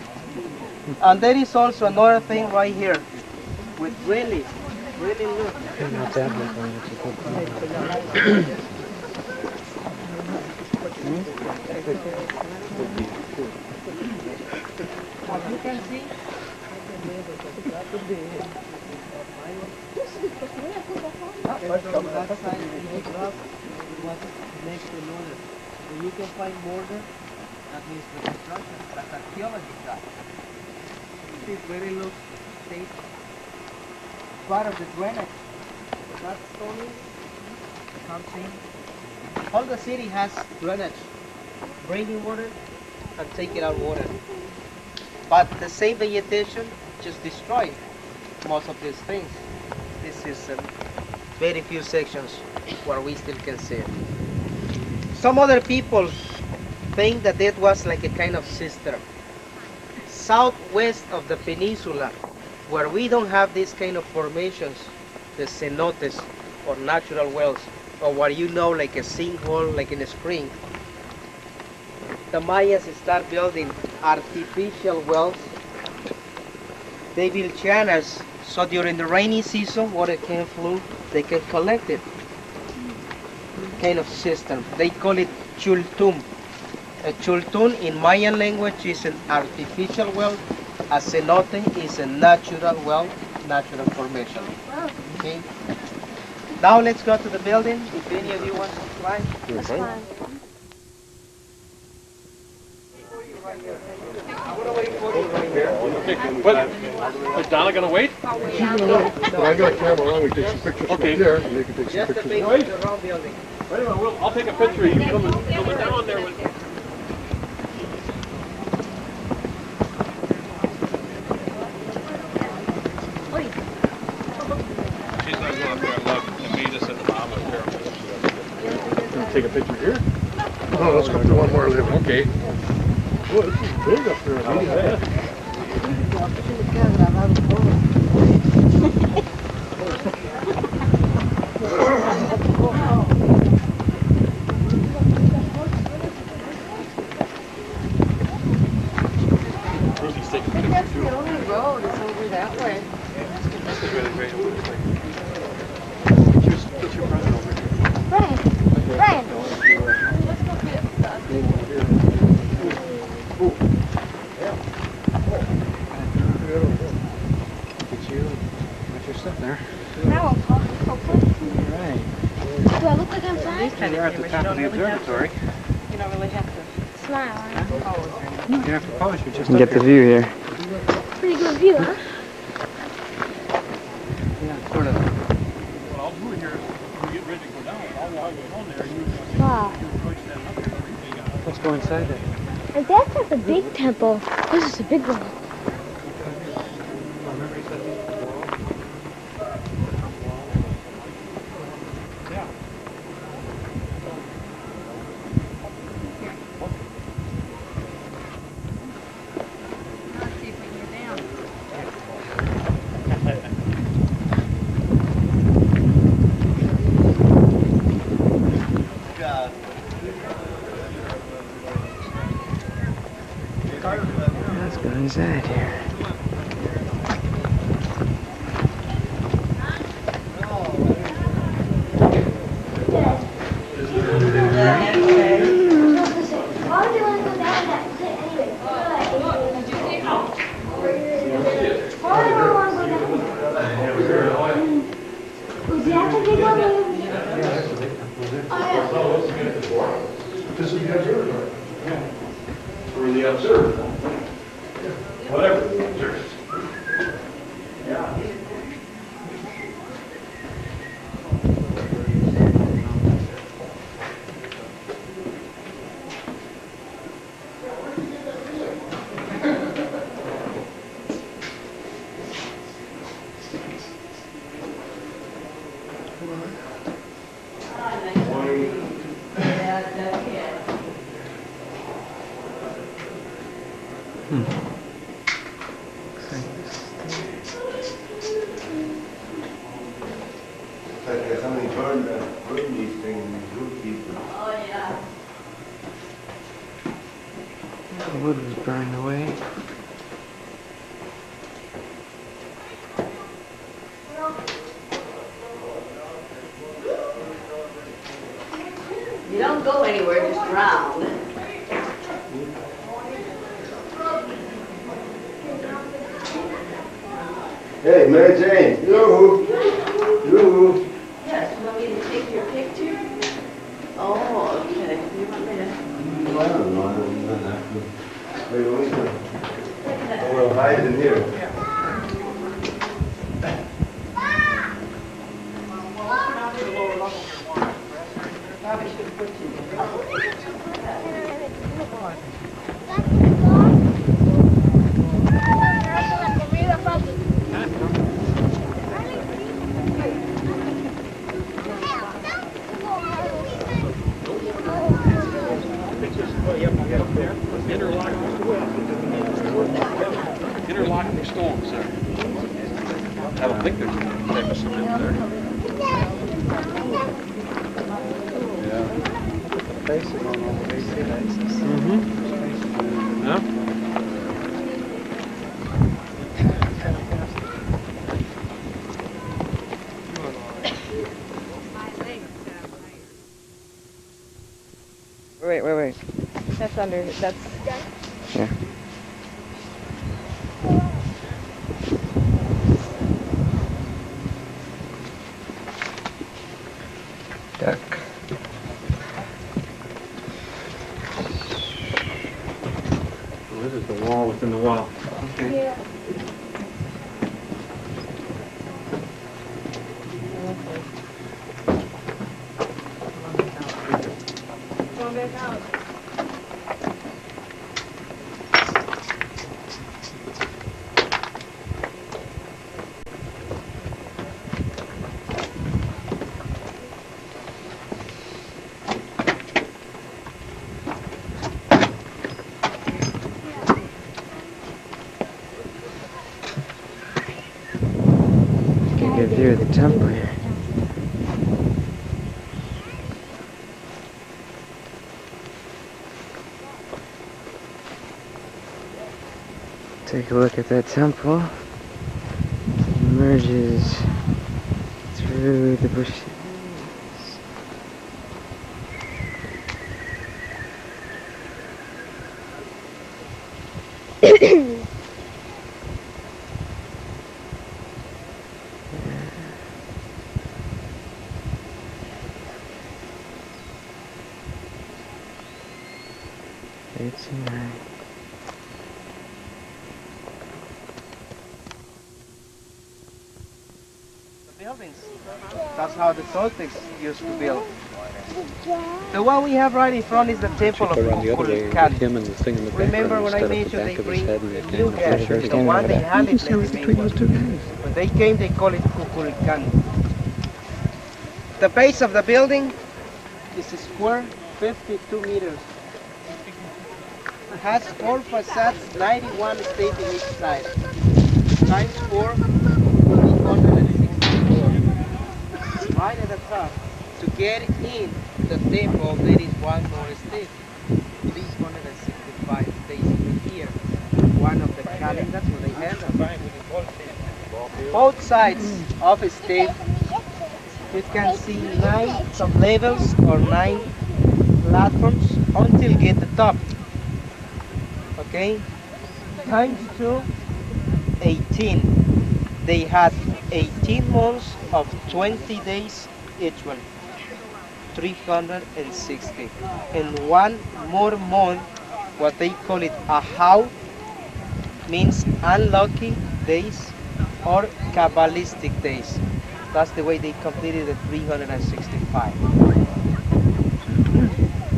And there is also another thing right here with really look. Not that big one, it's a good one. You can see next to another. When you can find border, that means reconstruction. That's archaeology job. This very look state part of the drainage. That stone comes in. All the city has drainage, bringing water and taking out water. But the same vegetation just destroy most of these things. This is very few sections where we still can see it. Some other people think that it was like a kind of cistern. Southwest of the peninsula, where we don't have these kind of formations, the cenotes or natural wells, or what you know like a sinkhole, like in a spring, the Mayas start building artificial wells. They build channels so during the rainy season water can flow, they can collect it. Kind of system. They call it chultum. A chultun in Mayan language is an artificial well. A cenote is a natural well, natural formation. Okay. Now let's go to the building. If any of you want to fly. That's fine. What? Is Donna gonna wait? But I got a camera on, we take some pictures from there, and they can take some Just a pictures. picture of the round building. Wait a minute, I'll take a picture of you coming down there with. She's not going up there and look and meet us at the bottom of the pyramid. Can we take a picture here? No, let's go to one more living. Okay. Boy, this is big up there. Ruthie's taking pictures too. The only road is over that way. This is really great. Put your brother over here. Brian, Get you, got your stuff there. now I'll talk quickly. All right. Do I look like I'm fine? You're at the top of the observatory. You don't really have to Smile. Huh? pose. You don't have to pose, you're just You up get the here. view here. Pretty good view, huh? Yeah, sort of. What I'll do here is when we get ready to go down, I'll walk on there and you Wow. approach that up there. Let's go inside there. And that's not the big temple. This is a big one. Let's go inside here. Like somebody burned these things, zookeeper. The wood was burned away. You don't go anywhere, just round. Hey, Mary Jane, yoo-hoo, yoo-hoo. Yes, you want me to take your picture? Oh, okay. You want me to? I don't know, I don't have to. Wait, we'll hide in here. Probably should have put you Interlocking storms there. I don't think there's any type of cement there. No? Wait. That's under, that's... Yeah. Duck. Oh, this is the wall within the wall. Okay. Yeah. Come back out. Get a good view of the temple here. Take a look at that temple. It emerges through the bushes. It's nice. Buildings. That's how the Toltecs used to build. The one we have right in front is the temple of Kukulkan. Him and the thing in the Remember when I mentioned they bring new guys, the one they handed when they came they call it Kukulkan. The base of the building is a square 52 meters. It has 4 facades, 91 states in each side. Times 4, 364. Right at the top, to get in the temple, there is one more step. 365 days in the year. One of the calendars where they have both sides of a step. You can see 9 sub-levels or 9 platforms until get the top. Okay? Times 2, 18. They had 18 months of 20 days each one. 360. And one more month, what they call it a how, means unlucky days or Kabbalistic days. That's the way they completed the 365.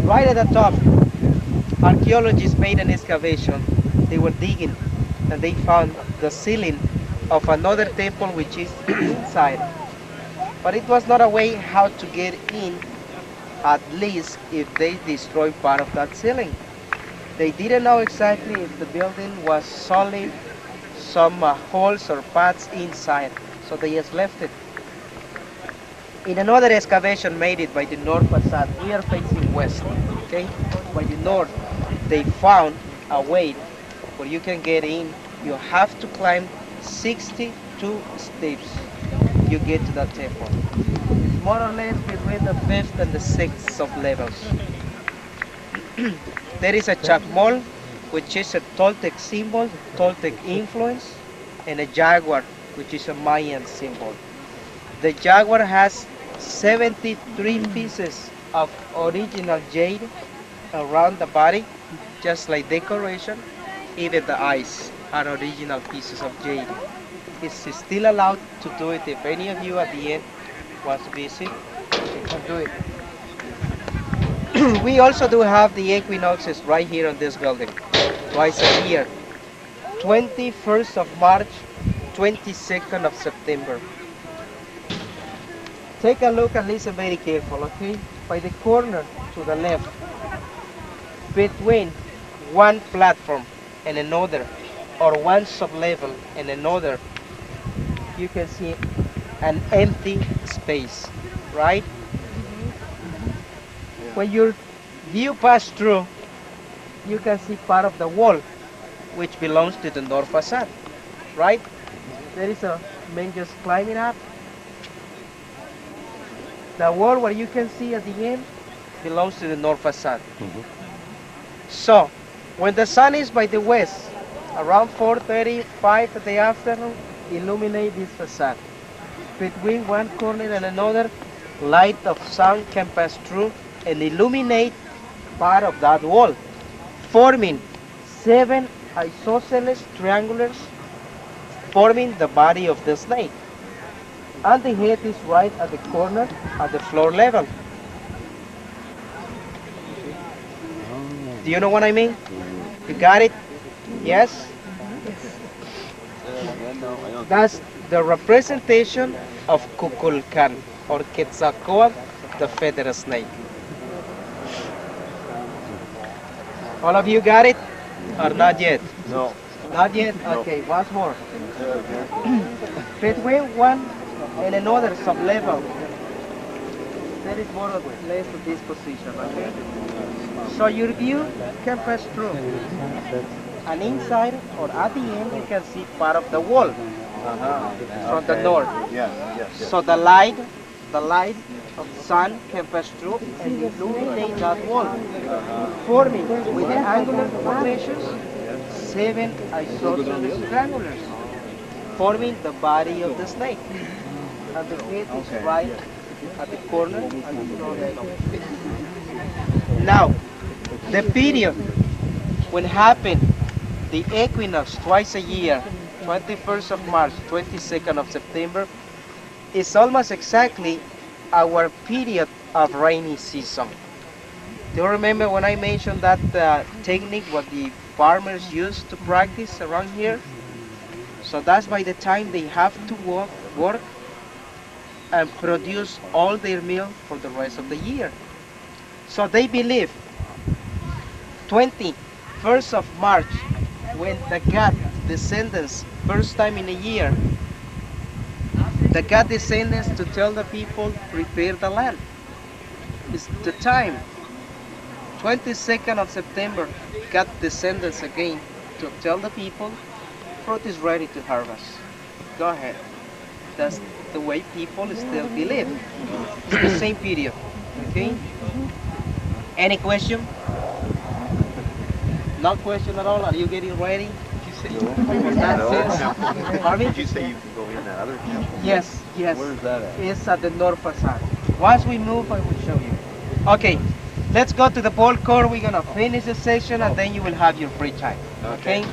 Right at the top, archaeologists made an excavation. They were digging and they found the ceiling of another temple which is inside. but it was not a way how to get in, at least if they destroy part of that ceiling. They didn't know exactly if the building was solid, some holes or pads inside, so they just left it. In another excavation made it by the north facade, we are facing west, okay? By the north, they found a way where you can get in. You have to climb 62 steps. You get to that temple. It's more or less between the fifth and the sixth of levels. There is a chacmol, which is a Toltec symbol, Toltec influence, and a jaguar, which is a Mayan symbol. The jaguar has 73 pieces of original jade around the body, just like decoration. Even the eyes are original pieces of jade. It's still allowed to do it. If any of you at the end wants to visit, you can do it. We also do have the equinoxes right here on this building, twice a year. 21st of March, 22nd of September. Take a look and listen very careful, okay? By the corner to the left, between one platform and another, or one sub-level and another, you can see an empty space, right? When your view pass through, you can see part of the wall, which belongs to the north facade, right? There is a man just climbing up. The wall where you can see at the end belongs to the north facade. So, when the sun is by the west, around 4:35 in the afternoon, illuminate this facade. Between one corner and another, light of sun can pass through and illuminate part of that wall, forming 7 isosceles triangulars, forming the body of the snake. And the head is right at the corner at the floor level. Do you know what I mean? You got it? Yes? That's the representation of Kukulkan, or Quetzalcoatl, the feather snake. All of you got it? Or not yet? No. Not yet? Okay, once more. Between one and another sub-level, there is more or less of this position, okay? So your view can pass through. And inside or at the end, you can see part of the wall from the north. So the light of the sun can pass through and illuminate that wall, forming with the angular formations 7 isosceles triangulars, forming the body of the snake. And the head is right at the corner and the floor level. Now, the period when happened the equinox twice a year, 21st of March, 22nd of September, is almost exactly our period of rainy season. Do you remember when I mentioned that technique what the farmers use to practice around here? So that's by the time they have to work and produce all their meal for the rest of the year. So they believe 21st of March, when the God descendants, first time in a year, the God descendants to tell the people, prepare the land. It's the time. 22nd of September, God descendants again to tell the people, fruit is ready to harvest. Go ahead. That's the way people still believe. It's the same period. Okay? Any question? No question at all? Are you getting ready? Pardon me? Did you say you can go in that other temple? Yes, yes. Where is that at? It's at the north facade. Once we move, I will show you. Okay, let's go to the ball court. We're going to finish the session and then you will have your free time. Okay?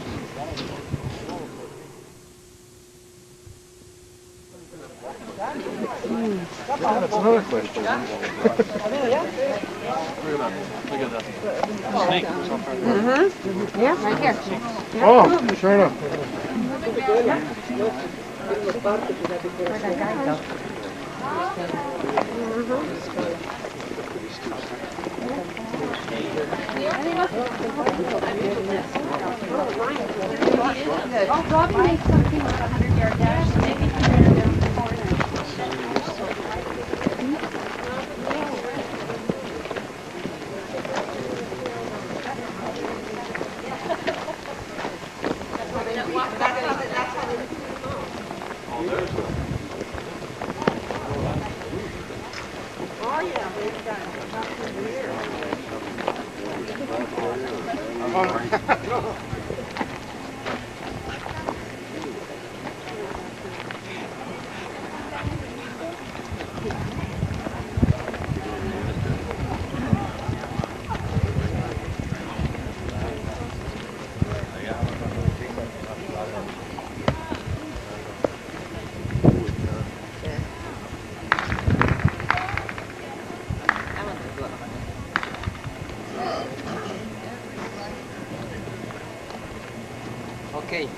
That's another question. Snake. Yeah, right here. Oh, sure enough. Where'd that guy go? I'll drop and make something with a 100-yard dash. Maybe you can turn it down the corner. Okay,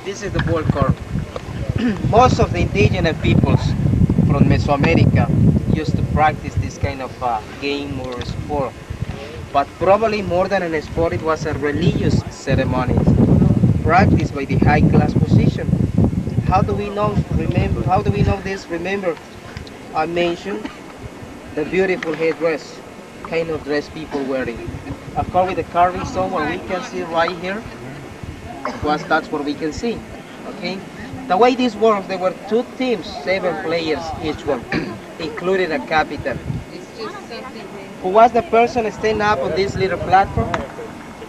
this is the ball court. Most of the indigenous peoples from Mesoamerica used to practice this kind of game or sport. But probably more than a sport, it was a religious ceremony practiced by the high class position. How do we know? Remember? How do we know this? Remember, I mentioned the beautiful headdress, kind of dress people wearing. According to the carving stone, what we can see right here, that's what we can see. Okay. The way this works, there were two teams, 7 players each one, including a captain. Who was the person standing up on this little platform?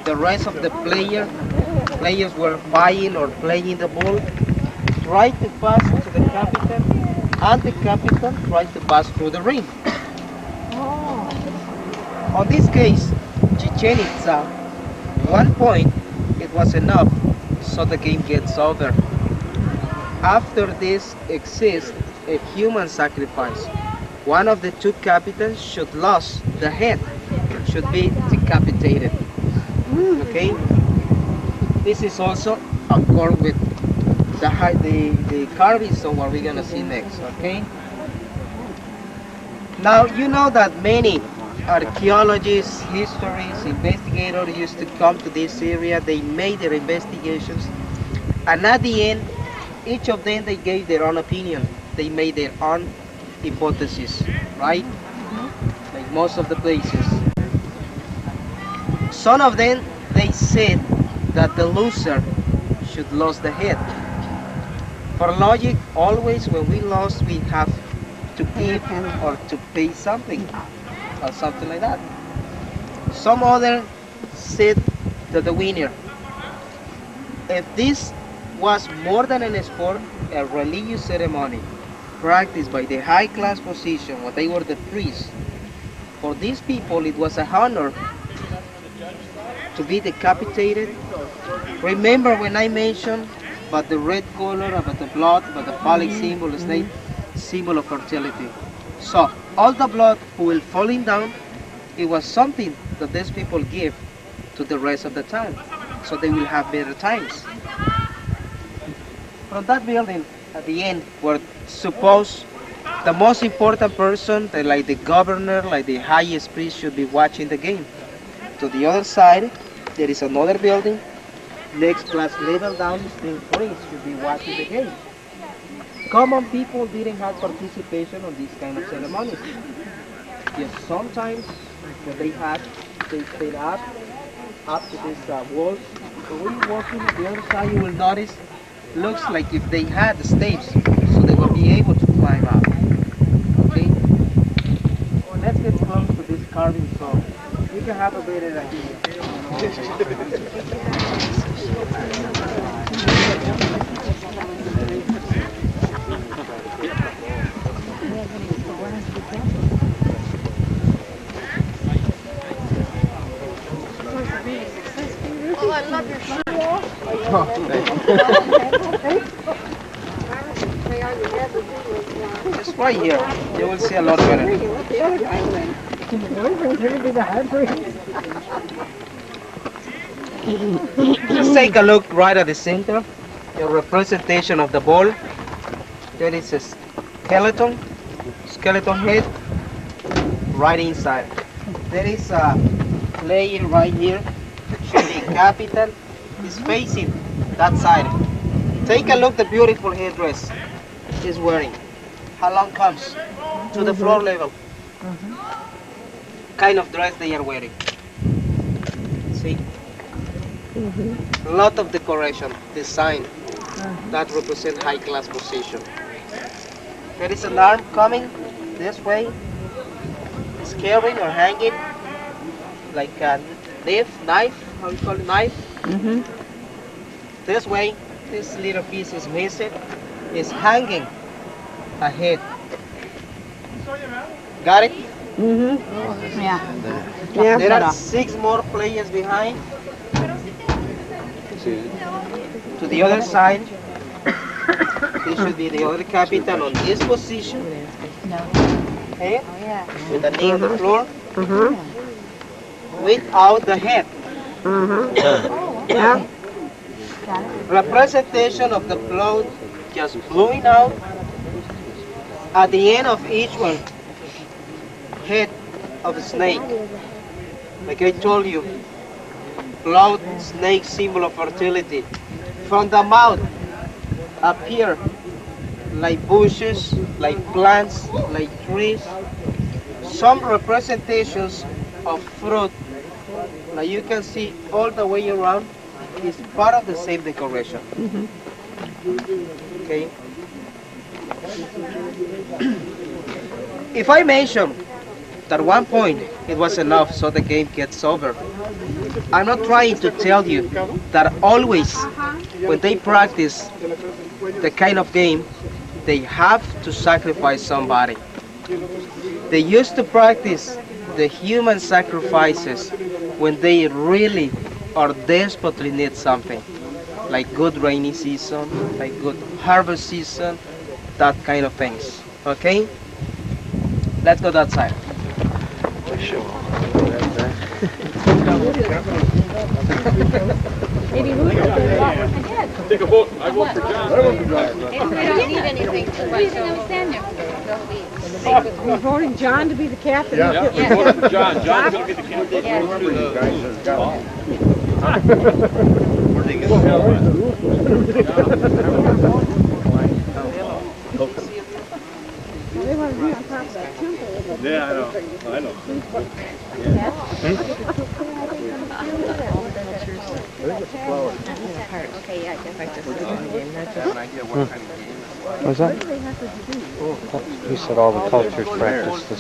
The rest of the players were buying or playing the ball, tried to pass to the captain, and the captain tried to pass through the ring. On this case, Chichen Itza, 1 point, it was enough, so the game gets over. After this exists a human sacrifice. One of the two captains should lose the head, should be decapitated. Okay? This is also accord with the carving stone what we're gonna see next. Okay? Now you know that many archaeologists, historians, investigators used to come to this area. They made their investigations, and at the end, each of them they gave their own opinion. They made their own hypothesis, right? Like most of the places. Some of them they said that the loser should lose the head. For logic, always when we lose, we have to give or to pay something or something like that. Some other said that the winner. If this was more than a sport, a religious ceremony practiced by the high class position, when they were the priests. For these people, it was a honor to be decapitated. Remember when I mentioned about the red color, about the blood, about the phallic symbol, the snake symbol of fertility. So all the blood who will falling down, it was something that these people give to the rest of the town, so they will have better times. From that building, at the end, were supposed the most important person, like the governor, like the highest priest, should be watching the game. To the other side, there is another building. Next class level down, still priests should be watching the game. Common people didn't have participation on these kind of ceremonies. Yes, sometimes when they had, they stayed up to these walls. So when you walk in the other side, you will notice looks like if they had the steps, so they will be able to climb up. Okay? Let's get close to this carving so you can have a better idea. Oh, I love your shirt. Just right here, you will see a lot better. Just take a look right at the center, the representation of the ball. There is a skeleton skeleton head right inside. There is a layer right here. The capital is facing that side. Take a look the beautiful headdress is wearing. How long comes to the floor level? Kind of dress they are wearing. See? A lot of decoration, design that represent high class position. There is an arm coming this way. It's carrying or hanging like a knife, how you call it, knife? This way, this little piece is missing. It's hanging ahead. Got it? Yeah. There are 6 more players behind. To the other side. This should be the other capital on this position. Okay? With the knee on the floor. Without the head. Yeah. Representation of the blood just flowing out. At the end of each one, head of a snake. Like I told you, blood, snake, symbol of fertility. From the mouth appear like bushes, like plants, like trees. Some representations of fruit, like you can see all the way around, is part of the same decoration. Okay. If I mention that at one point it was enough so the game gets over, I'm not trying to tell you that always when they practice the kind of game, they have to sacrifice somebody. They used to practice the human sacrifices when they really or desperately need something, like good rainy season, like good harvest season, that kind of things. Okay? Let's go that side. Take a vote. I vote for John. I vote for John. We don't need anything. We're voting John to be the captain. Yeah, we voted for John. John's going to be the captain. Where'd they get They want to be on top of that temple. Yeah, I know. I know. Okay, yeah, I guess I just Have an idea what kind of game What's that? He said all the cultures practice the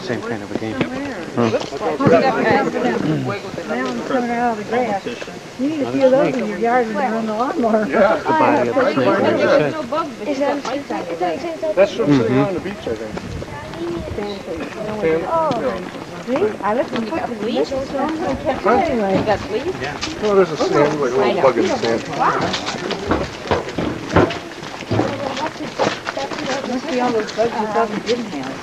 same kind of a game. Now I'm coming out of the grass. You need a few of those in your yard when you're on the lawnmower. Yeah. The body of the snake, like you said. That's from sitting on the beach, I think. See? I left them put fleas. Anyway. You got fleas? Oh, there's a sand, like a little bug in the sand. Must be all those bugs you thought you didn't have.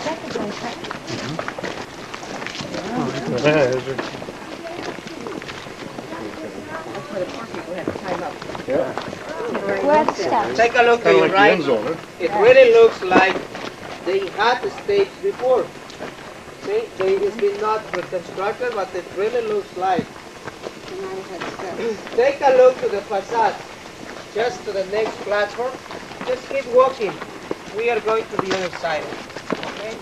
Take a look to your right. It really looks like they had the stage before. See, it's been not reconstructed, but it really looks like. Take a look to the facade, just to the next platform. Just keep walking. We are going to the other side. Okay?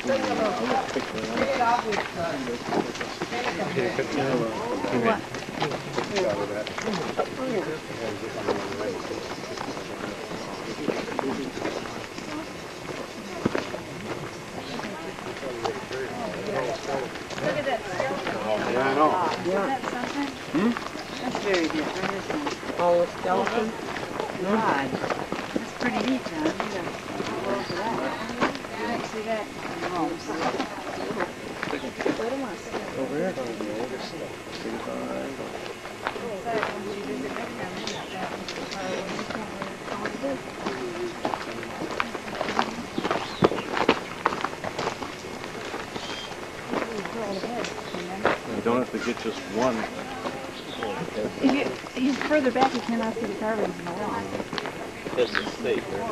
Take a look. Get it out with Yeah, I know. That's very different, isn't it? Oh, a skeleton? God. That's pretty neat, John. See that? You don't have to get just one. He's further back, you cannot see the carvings in the wall. There's a snake there.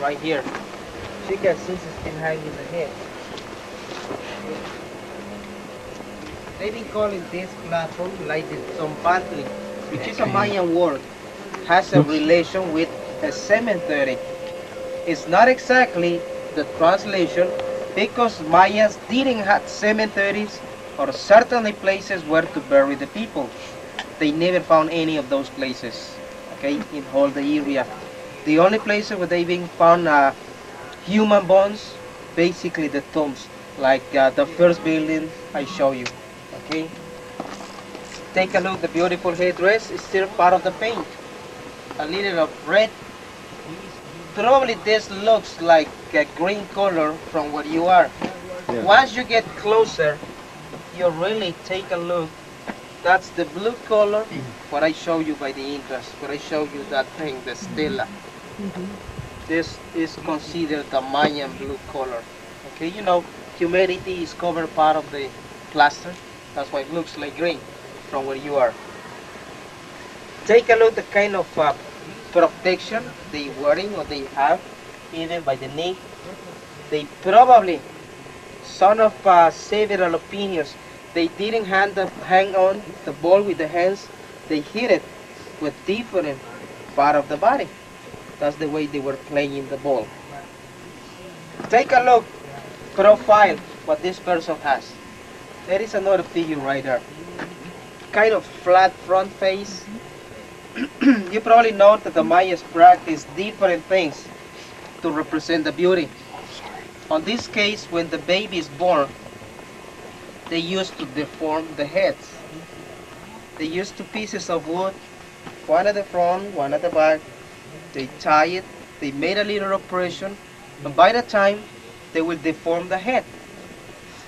right here. She can see she's been hanging the head. They've been calling this platform like the Zombantli, which is a Mayan word, has a relation with a cemetery. It's not exactly the translation because Mayans didn't have cemeteries or certainly places where to bury the people. They never found any of those places, okay, in all the area. The only places where they've been found human bones, basically the tombs, like the first building I show you, okay? Take a look, the beautiful headdress is still part of the paint. A little of red. Probably this looks like a green color from where you are. Yeah. Once you get closer, you really take a look. That's the blue color, what I show you by the interest, what I show you that thing, the stela. This is considered the Mayan blue color. Okay, you know, humidity is covered part of the plaster. That's why it looks like green from where you are. Take a look at the kind of protection they wearing or they have, even by the knee. They probably, some of several opinions, they didn't hang on the ball with the hands. They hit it with different part of the body. That's the way they were playing the ball. Take a look, profile, what this person has. There is another figure right there. Kind of flat front face. You probably know that the Mayas practice different things to represent the beauty. On this case, when the baby is born, they used to deform the heads. They used two pieces of wood, one at the front, one at the back. They tie it, they made a little operation, and by the time they will deform the head.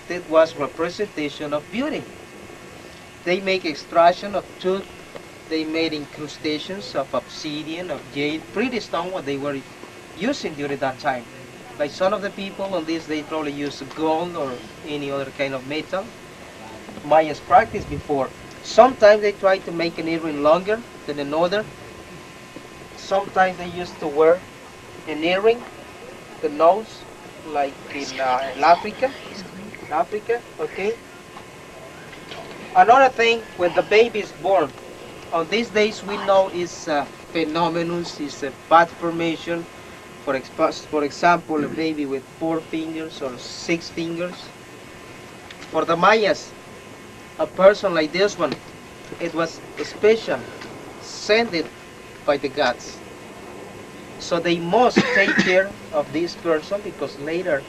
That was representation of beauty. They make extraction of tooth. They made incrustations of obsidian, of jade, pretty stone what they were using during that time. Like some of the people on this, they probably use gold or any other kind of metal. Mayans practiced before. Sometimes they try to make an earring longer than another. Sometimes they used to wear an earring, the nose, like in Africa, okay? Another thing, when the baby is born, on these days we know is a phenomenon, is a bad formation. For example, a baby with 4 fingers or 6 fingers. For the Mayas, a person like this one, it was special, sent it by the gods. So they must take care of this person because later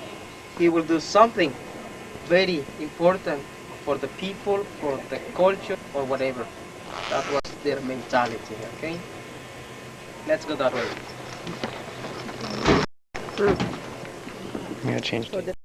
he will do something very important for the people, for the culture, or whatever. That was their mentality, okay? Let's go that way. I'm gonna change it.